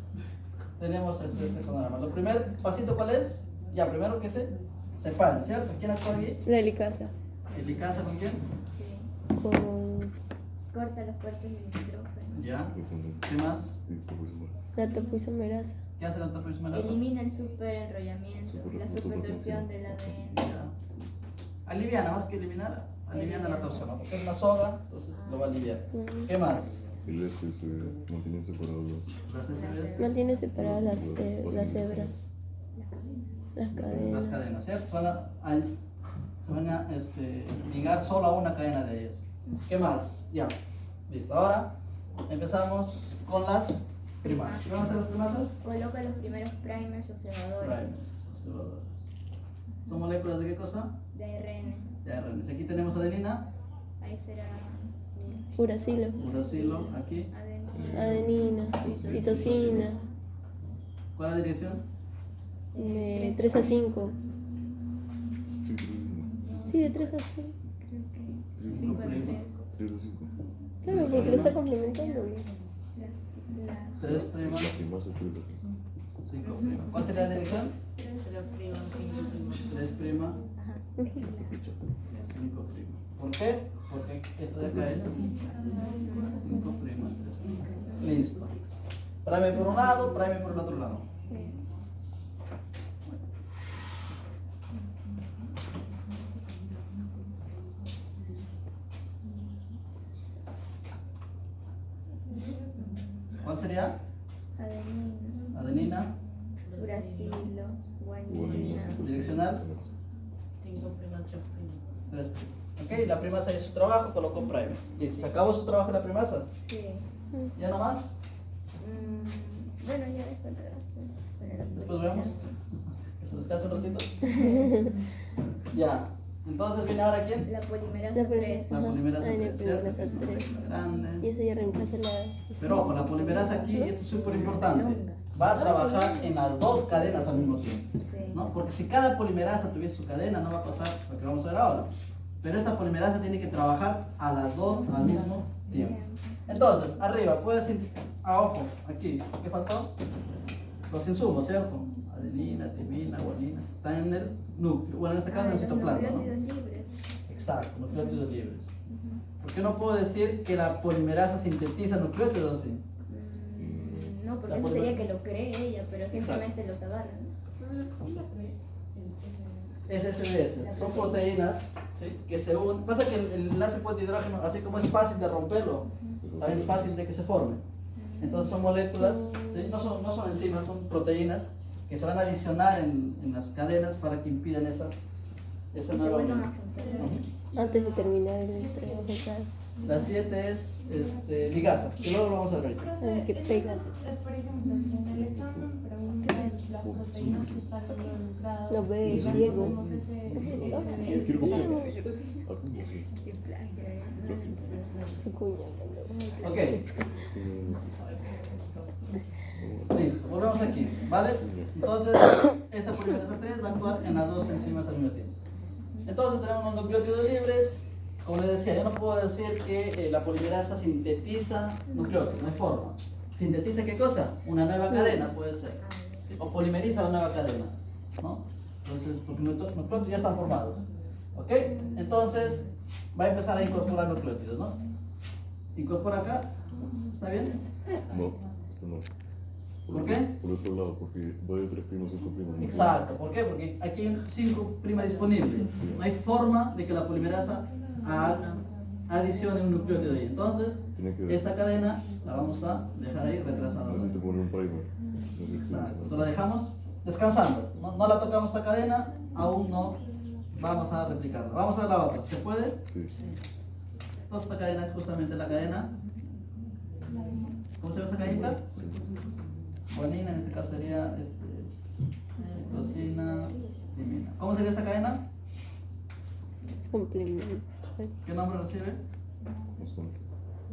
tenemos este panorama. Lo primer pasito, ¿cuál es? Ya, primero que se separen, ¿cierto? ¿Quién actúa aquí? La helicasa ¿Helicasa con quién? con Corta los puertos del nitrógeno. ¿Ya? ¿Qué más? La topoisomerasa. ¿Qué hace la topoisomerasa? Elimina el superenrollamiento, la supertorsión del ADN. Ya. Aliviana, más que eliminar, aliviana la torsión, ¿no? Porque es una soga, entonces lo va a aliviar. ¿Qué más? El S se mantiene separado. Las SBs, Mantiene separadas las hebras, las cadenas. las cadenas, ¿cierto? Se van a ligar solo a una cadena de ellas. ¿Qué más? Ya, listo. Ahora empezamos con las primarias. ¿Qué van a hacer las primarias? Coloca los primeros primers o cebadores Primers, observadores. ¿Son moléculas de qué cosa? de ARN. De ARN. Aquí tenemos adenina, Ahí será Uracilo, uracilo, aquí. adenina, citosina, ¿Cuál es la dirección? de 3 a 5. Sí, de 3 a 5. Creo que 5 a 3. 3 de 5. Claro, porque lo está complementando. Tres primas, Y más es 3 de 5. 5 primas. ¿Cuál sería la dirección? 3 primas, 5 primas. ¿Por qué? Porque esto de acá es 5 primas. Listo. Prime por un lado, prime por el otro lado. Sí. ¿Cuál sería? Adenina, Adenina, uracilo, guanina. direccional, 3 primas. Ok, la primasa hizo su trabajo, colocó primers. Listo, ¿se acabó su trabajo en la primasa? Sí. ¿Ya no más? Bueno, ya después de hacer. Después vemos. Que se descanse un ratito. Ya. Entonces viene ahora quién? La polimerasa La 3. La polimerasa ADN 3, polimerasa ¿cierto? 3. Y Grande. eso ya reemplaza las. Pero ojo, la polimerasa aquí, esto es súper importante, va a trabajar en las dos cadenas al mismo tiempo, Sí. ¿no? Porque si cada polimerasa tuviese su cadena, no va a pasar lo que vamos a ver ahora. Pero esta polimerasa tiene que trabajar a las dos al mismo tiempo. Entonces, arriba, puedes ir, ojo, aquí, ¿qué faltó? Los insumos, ¿cierto? Adenina, timina, guanina, están en el núcleo, bueno, en este caso en el citoplasma, ¿no? Nucleótidos libres. Exacto, nucleótidos libres. ¿Por qué no puedo decir que la polimerasa sintetiza nucleótidos así? No, porque La eso polimer- sería que lo cree ella, pero simplemente los agarra. SSBS, son proteínas, ¿sí? Que se unen. Pasa que el enlace puente de hidrógeno, así como es fácil de romperlo, también es fácil de que se forme. Entonces son moléculas, ¿sí? no son enzimas, son proteínas que se van a adicionar en las cadenas para que impidan esa nueva Bueno, unión. Antes de terminar el trabajo, claro. La 7 es ligasa, que luego lo vamos a ver ahorita. Ah, que pega. Por ejemplo, si en el examen preguntan las proteínas que están involucradas, Lo ve ya ciego. tenemos ese Quiero comprar. Ok, listo, volvemos aquí, ¿vale? Entonces, esta polimerasa 3 va a actuar en las dos enzimas al mismo tiempo. Entonces tenemos los nucleótidos libres. Como les decía, yo no puedo decir que la polimerasa sintetiza nucleótidos, no hay forma. ¿Sintetiza qué cosa? Una nueva cadena puede ser. O polimeriza la nueva cadena, ¿no? Entonces, porque los nucleótidos ya están formados. ¿Ok? Entonces, va a empezar a incorporar nucleótidos, ¿no? Incorpora acá. ¿Está bien? No, esto no. ¿Por qué? Por otro lado, porque va de 3 primos, 5 primos. ¿no? Exacto. ¿Por qué? Porque aquí hay 5' disponible. No hay forma de que la polimerasa adicione un nucleótido ahí. Entonces, Tiene que ver. esta cadena la vamos a dejar ahí retrasada. Necesito poner un primer. Exacto. Entonces la dejamos descansando. No la tocamos esta cadena, aún no vamos a replicarla. Vamos a ver la otra. ¿Se puede? Sí. Entonces esta cadena es justamente la cadena. ¿Cómo se llama esta cadenita? Guanina, en este caso sería citosina, timina. ¿Cómo sería esta cadena? ¿Qué nombre recibe?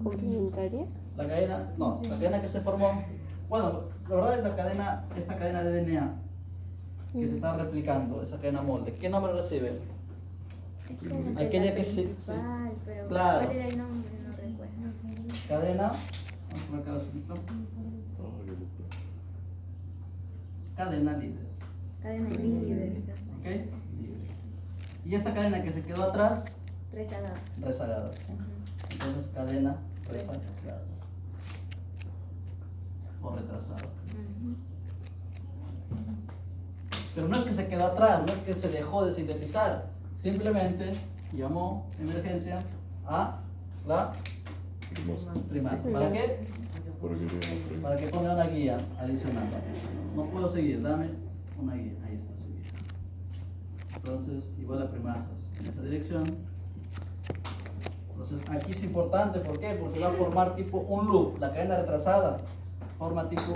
Complementaria. La cadena, no, la cadena que se formó. Bueno, la verdad es esta cadena de DNA que se está replicando, esa cadena molde. ¿Qué nombre recibe? Aquella que se. Principal, pero Claro. ¿cuál era el nombre? No recuerdo. Cadena, vamos a marcar azulito. Cadena líder. Cadena líder. ¿Ok? Y esta cadena que se quedó atrás, Rezagada. rezagada. Entonces, cadena Claro. O retrasado. Pero no es que se quedó atrás, no es que se dejó de sintetizar, simplemente llamó emergencia a la trimasa. ¿Para qué? Para que ponga una guía adicional. No puedo seguir, dame una guía. Ahí está su guía. Entonces, igual a primasas en esa dirección. Entonces, aquí es importante, ¿por qué? Porque va a formar tipo un loop. La cadena retrasada forma tipo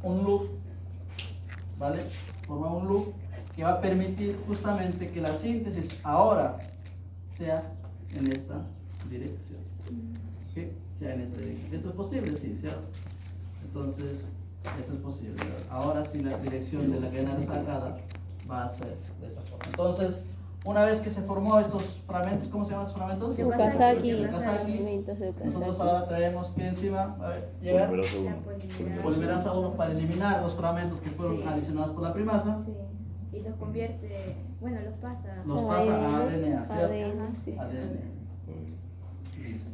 un loop, ¿vale? Forma un loop que va a permitir justamente que la síntesis ahora sea en esta dirección. ¿Ok? Sea en esta dirección. ¿Esto es posible? Sí, ¿cierto? Entonces, esto es posible. Ahora sí la dirección de la cadena resacada va a ser de esa forma. Entonces, una vez que se formó estos fragmentos, ¿cómo se llaman estos fragmentos? Okazaki. Okazaki. Fragmentos de Okazaki. Nosotros ahora traemos que encima, a ver, llegar polimerasa 1 para eliminar los fragmentos que fueron adicionados por la primasa. Sí. Y los convierte, bueno, los pasa. Los pasa a ADN, ¿cierto? ADN, sí. ADN. Listo.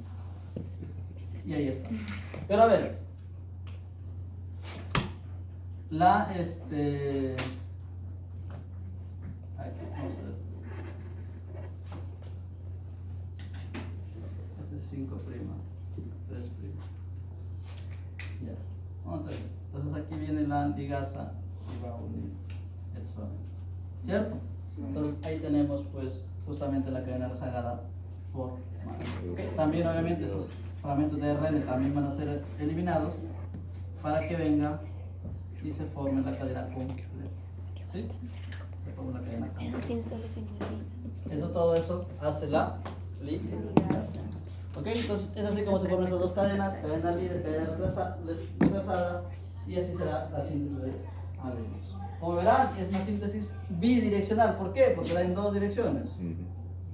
Y ahí está. Pero a ver, aquí, vamos a ver. Este es 5', 3'. Ya, vamos a ver. Entonces aquí viene la antigasa y va a unir el fragmento. ¿Cierto? Entonces ahí tenemos pues justamente la cadena rezagada por también obviamente esos fragmentos de ARN también van a ser eliminados para que venga y se forme la cadena completa. ¿Sí? Se forma la cadena completa. Eso, todo eso hace la ligasa. ¿Ok? Entonces es así como se forman esas dos cadenas, cadena líder, cadena retrasada, y así será la síntesis de ADN. Como verán, es una síntesis bidireccional. ¿Por qué? Porque da en dos direcciones.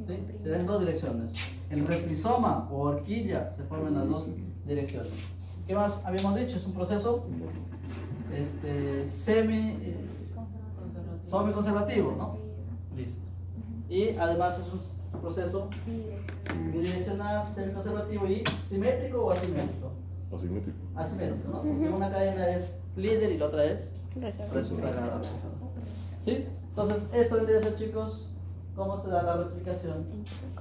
¿Sí? Se da en dos direcciones. El replisoma o horquilla se forma en las dos direcciones. ¿Qué más habíamos dicho? Es un proceso semi-conservativo, ¿no? Listo. Y además es un proceso bidireccional, semi-conservativo y simétrico o asimétrico. Asimétrico, ¿no? Porque una cadena es líder y la otra es rezagada. ¿Sí? Entonces, esto vendría a ser, chicos, cómo se da la replicación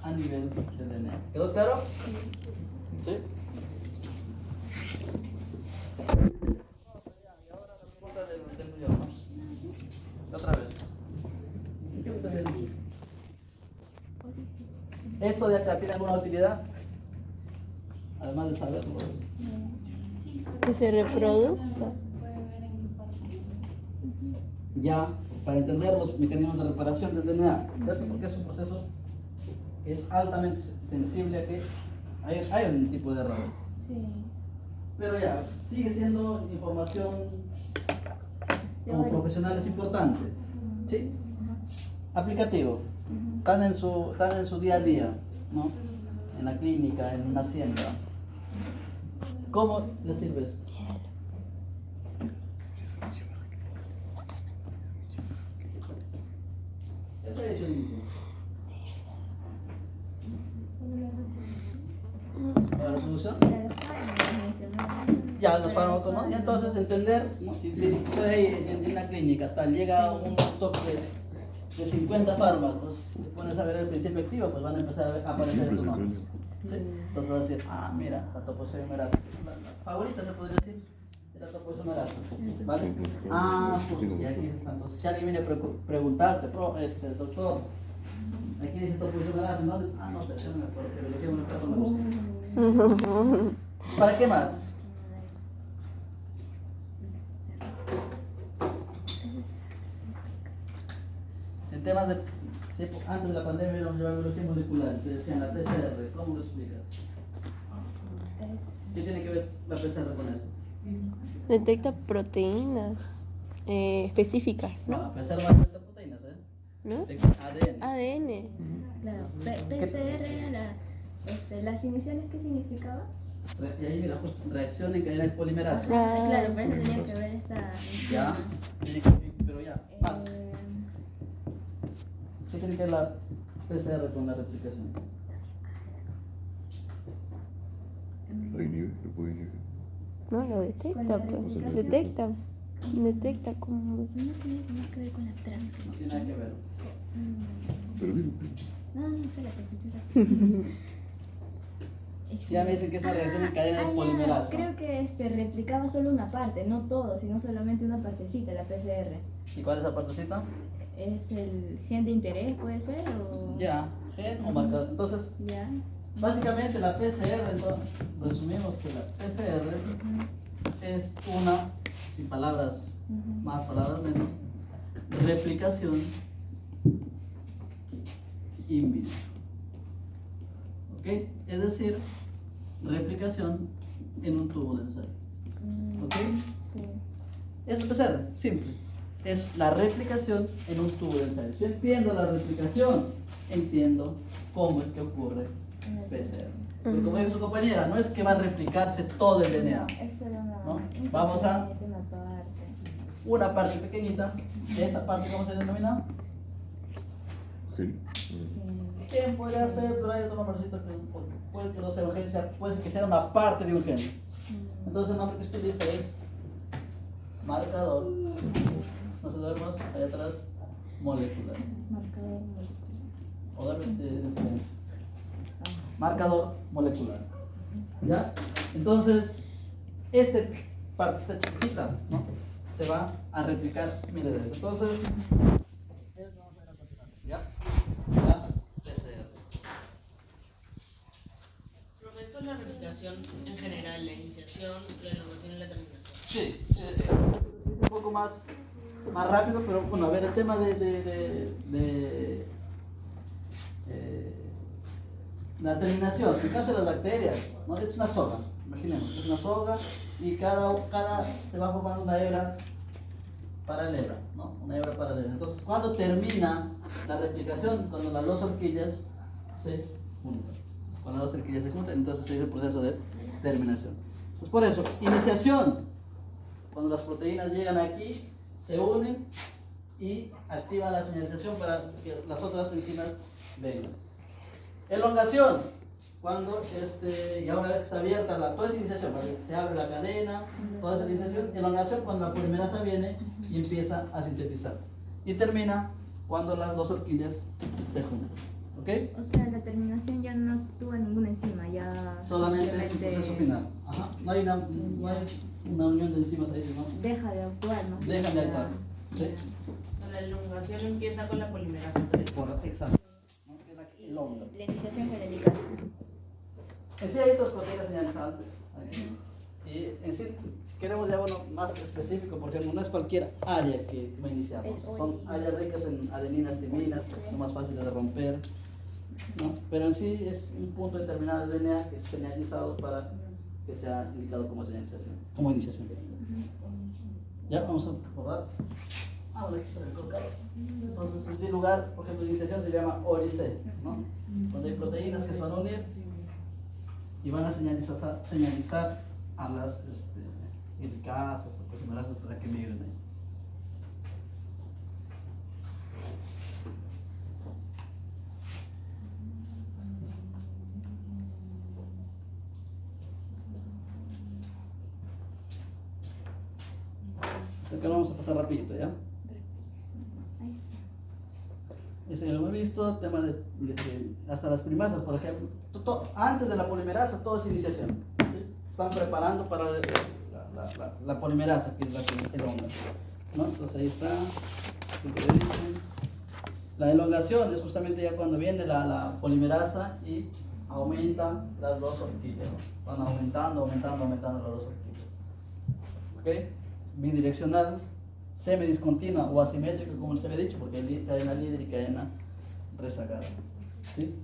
a nivel del DNA. ¿Quedó claro? ¿Sí? Y ahora la pregunta del millón, ¿no? Otra vez. ¿Esto de acá tiene alguna utilidad? Además de saberlo. Que se reproduzca. Ya, para entender los mecanismos de reparación del DNA, ¿cierto? Porque es un proceso que es altamente sensible a que hay un tipo de error. Sí. Pero ya, sigue siendo información como profesional es importante. ¿Sí? Aplicativo. Están en su día a día, ¿no? En la clínica, en una hacienda. ¿Cómo les sirve esto? Eso he hecho al inicio. ¿Para la reproducción? Para los fármacos mencionaron. Ya, los fármacos, ¿no? Y entonces entender, ¿no? Si estoy ahí en la clínica, tal, llega un stock de 50 fármacos, te pones a ver el principio activo, pues van a empezar a aparecer tus nombres. ¿Sí? Entonces vas a decir, ah, mira, la topoisomerasa. La favorita se podría decir, es la topoisomerasa. ¿Vale? Ah, pues, y aquí está. Entonces, si alguien viene a preguntarte, doctor, aquí dice topoisomerasa, ¿no? Ah, no sé, yo no me acuerdo, pero lo que me gusta. ¿Para qué más? En temas de, antes de la pandemia era una biología molecular, te decían la PCR, ¿cómo lo explicas? ¿Qué tiene que ver la PCR con eso? Detecta proteínas específicas, No, ¿no? la PCR va a detectar proteínas, ¿eh? ¿No? Detecta ADN. ADN. Claro, PCR era las iniciales, ¿qué significaba? Y ahí mira, justo, reacción en cadena de polimerasa. Ah. Claro, por eso tenía que ver esta. Ya, tiene que, pero ya, más. ¿Qué tiene que ver PCR con la replicación? Lo inhibe, lo puede inhibir. No, lo detecta, pues. Detecta como... No tiene nada que ver con la No tiene transcripción. nada que ver. Pero dilo. No, espérate. Si ya me dicen que es una reacción en cadena de ya, polimerasa. creo que replicaba solo una parte, no todo, sino solamente una partecita, la PCR. ¿Y cuál es esa partecita? ¿Es el gen de interés, puede ser? O... Ya, gen o marcador. Entonces, Ya. básicamente la PCR, entonces, resumimos que la PCR es una, sin palabras más, palabras menos, replicación in vitro. ¿Ok? Es decir, replicación en un tubo de ensayo. ¿Ok? Sí. Es PCR, simple. Es la replicación en un tubo de ensayo. Si yo entiendo la replicación, entiendo cómo es que ocurre PCR. Porque como dijo su compañera, no es que va a replicarse todo el DNA. Es solo una, ¿No? un Vamos a- pequeñito, una parte. Una parte pequeñita, esta parte, ¿cómo se denomina? Gen. Gen podría ser, pero hay otro nombrecito que puede que no sea un gen, puede que sea una parte de un gen. Entonces el nombre que usted utiliza es marcador. Nosotros vemos allá atrás molecular. Marcador molecular. O dame de silencio. Marcador molecular. ¿Ya? Entonces, esta chiquitita, ¿no? Se va a replicar miles de veces. Entonces, eso vamos a ver a continuación. ¿Ya? La PCR. Profe, esto es la replicación en general, la iniciación, la elongación y la terminación. Sí, sí. Un poco más rápido, pero bueno, a ver, el tema de la terminación, en el caso de las bacterias, ¿no? Es una soga, imaginemos, es una soga y cada se va formando una hebra paralela, ¿no? Una hebra paralela. Entonces, cuando termina la replicación, cuando las dos horquillas se juntan. Cuando las dos horquillas se juntan, entonces se dice el proceso de terminación. Pues por eso, iniciación, cuando las proteínas llegan aquí, se unen y activan la señalización para que las otras enzimas vengan. Elongación, cuando ya una vez que está abierta toda esa iniciación, se abre la cadena, toda esa iniciación. Elongación, cuando la polimerasa viene y empieza a sintetizar. Y termina cuando las dos horquillas se juntan. ¿Ok? O sea, la terminación ya no actúa ninguna enzima, ya Solamente es un simplemente proceso final. Ajá. No hay una unión de enzimas ahí, sino deja de actuar, ¿no? dejan de actuar. ¿Sí? La elongación empieza con la polimerasa. Exacto. ¿No? Que es la que elonga. La iniciación genérica. En sí hay otras proteínas señalizantes. Y en sí, si queremos ya más específico, por ejemplo, no es cualquier área que va a iniciar. Son áreas ricas en adeninas, timinas, son más fáciles de romper. ¿No? Pero en sí es un punto determinado del DNA que es señalizado para que sea indicado como señalización, como iniciación. Ya, vamos a borrar. Bueno, aquí se ve colocado. Entonces, en sí lugar, por ejemplo, de iniciación se llama ORIC, ¿no? Donde hay proteínas que se van a unir y van a señalizar a las helicasas, polimerasas para que migren ahí. Acá lo vamos a pasar rapidito, ¿ya? Eso ya lo hemos visto, tema de hasta las primasas, por ejemplo. Antes de la polimerasa, todo es iniciación. ¿Sí? Están preparando para la polimerasa, que es la que elonga, ¿no? Entonces ahí está. La elongación es justamente ya cuando viene la polimerasa y aumentan las dos horquillas, ¿no? Van aumentando las dos horquillas. ¿Ok? Bidireccional, semidiscontinua o asimétrica, como les había dicho, porque hay cadena líder y cadena rezagada. ¿Sí?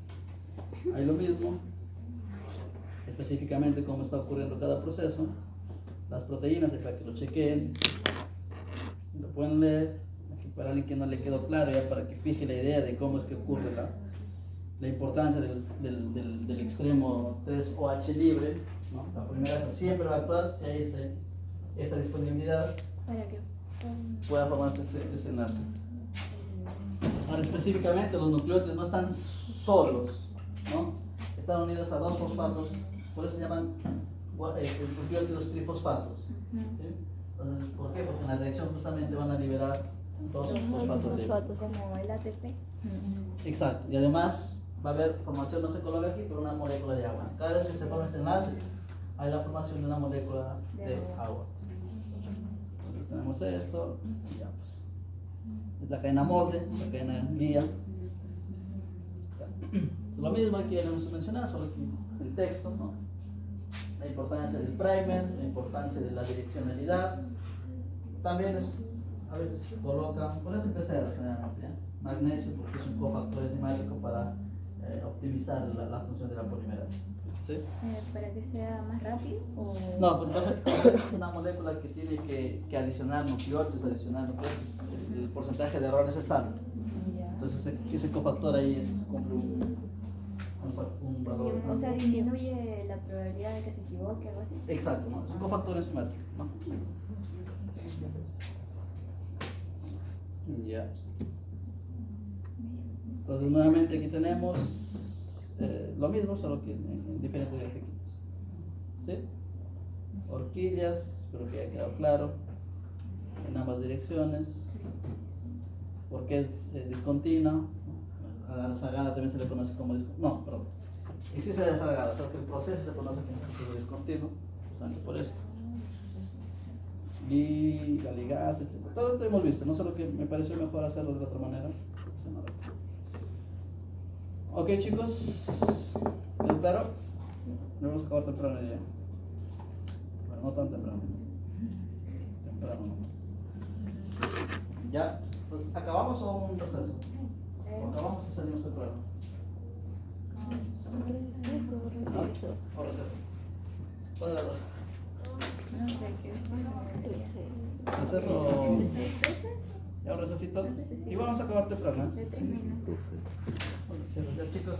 Ahí lo mismo, específicamente cómo está ocurriendo cada proceso, las proteínas, para que lo chequeen, lo pueden leer, aquí para alguien que no le quedó claro, ya para que fije la idea de cómo es que ocurre la importancia del extremo 3OH libre, ¿no? La primera siempre va a actuar si hay esta disponibilidad Para que pueda formarse ese enlace. Ahora específicamente los nucleótidos no están solos, ¿no? Están unidos a dos fosfatos, por eso se llaman nucleótidos trifosfatos. ¿Sí? Entonces, ¿por qué? Porque en la reacción justamente van a liberar dos fosfatos de Como el ATP. Exacto, y además va a haber formación, no se coloca aquí, pero una molécula de agua. Cada vez que se forma este enlace, hay la formación de una molécula de agua. Entonces tenemos eso, y ya pues. Es la cadena molde, la cadena guía. Lo mismo aquí hemos mencionado, solo aquí el texto, ¿no? La importancia del primer, la importancia de la direccionalidad. También a veces se coloca, por eso PCR generalmente, ¿ya? Magnesio, porque es un cofactor enzimático para optimizar la función de la polimerasa. ¿Sí? ¿Para que sea más rápido? O... No, porque es una molécula que tiene que adicionar nucleótidos, el porcentaje de errores es alto. Ya. Entonces ese cofactor ahí cumple un valor. O sea, disminuye la probabilidad de que se equivoque, algo así. Exacto, ¿no? Es un cofactor enzimático, ¿no? Ya. Entonces nuevamente aquí tenemos lo mismo, solo que en diferentes grafiquitos. ¿Sí? Horquillas, espero que haya quedado claro en ambas direcciones. Porque es discontinua. A la rezagada también se le conoce como discontinua. No, perdón. Existe la rezagada, porque el proceso se conoce como proceso discontinuo, justamente por eso. Y la ligasa, etc. Todo lo hemos visto, no solo que me pareció mejor hacerlo de la otra manera. Ok, chicos, ¿quedó claro? No vamos a acabar temprano ya. Bueno, no tan temprano. Temprano nomás. ¿Ya? Entonces, ¿acabamos o un proceso? ¿O acabamos y salimos temprano? Receso. ¿O receso? ¿Cuál de las dos? No sé qué es. ¿Receso o...? ¿Ya un recesito? Un recesito. Y vamos a acabar temprano, De ¿eh? 3 minutos. Profe. Ya chicos,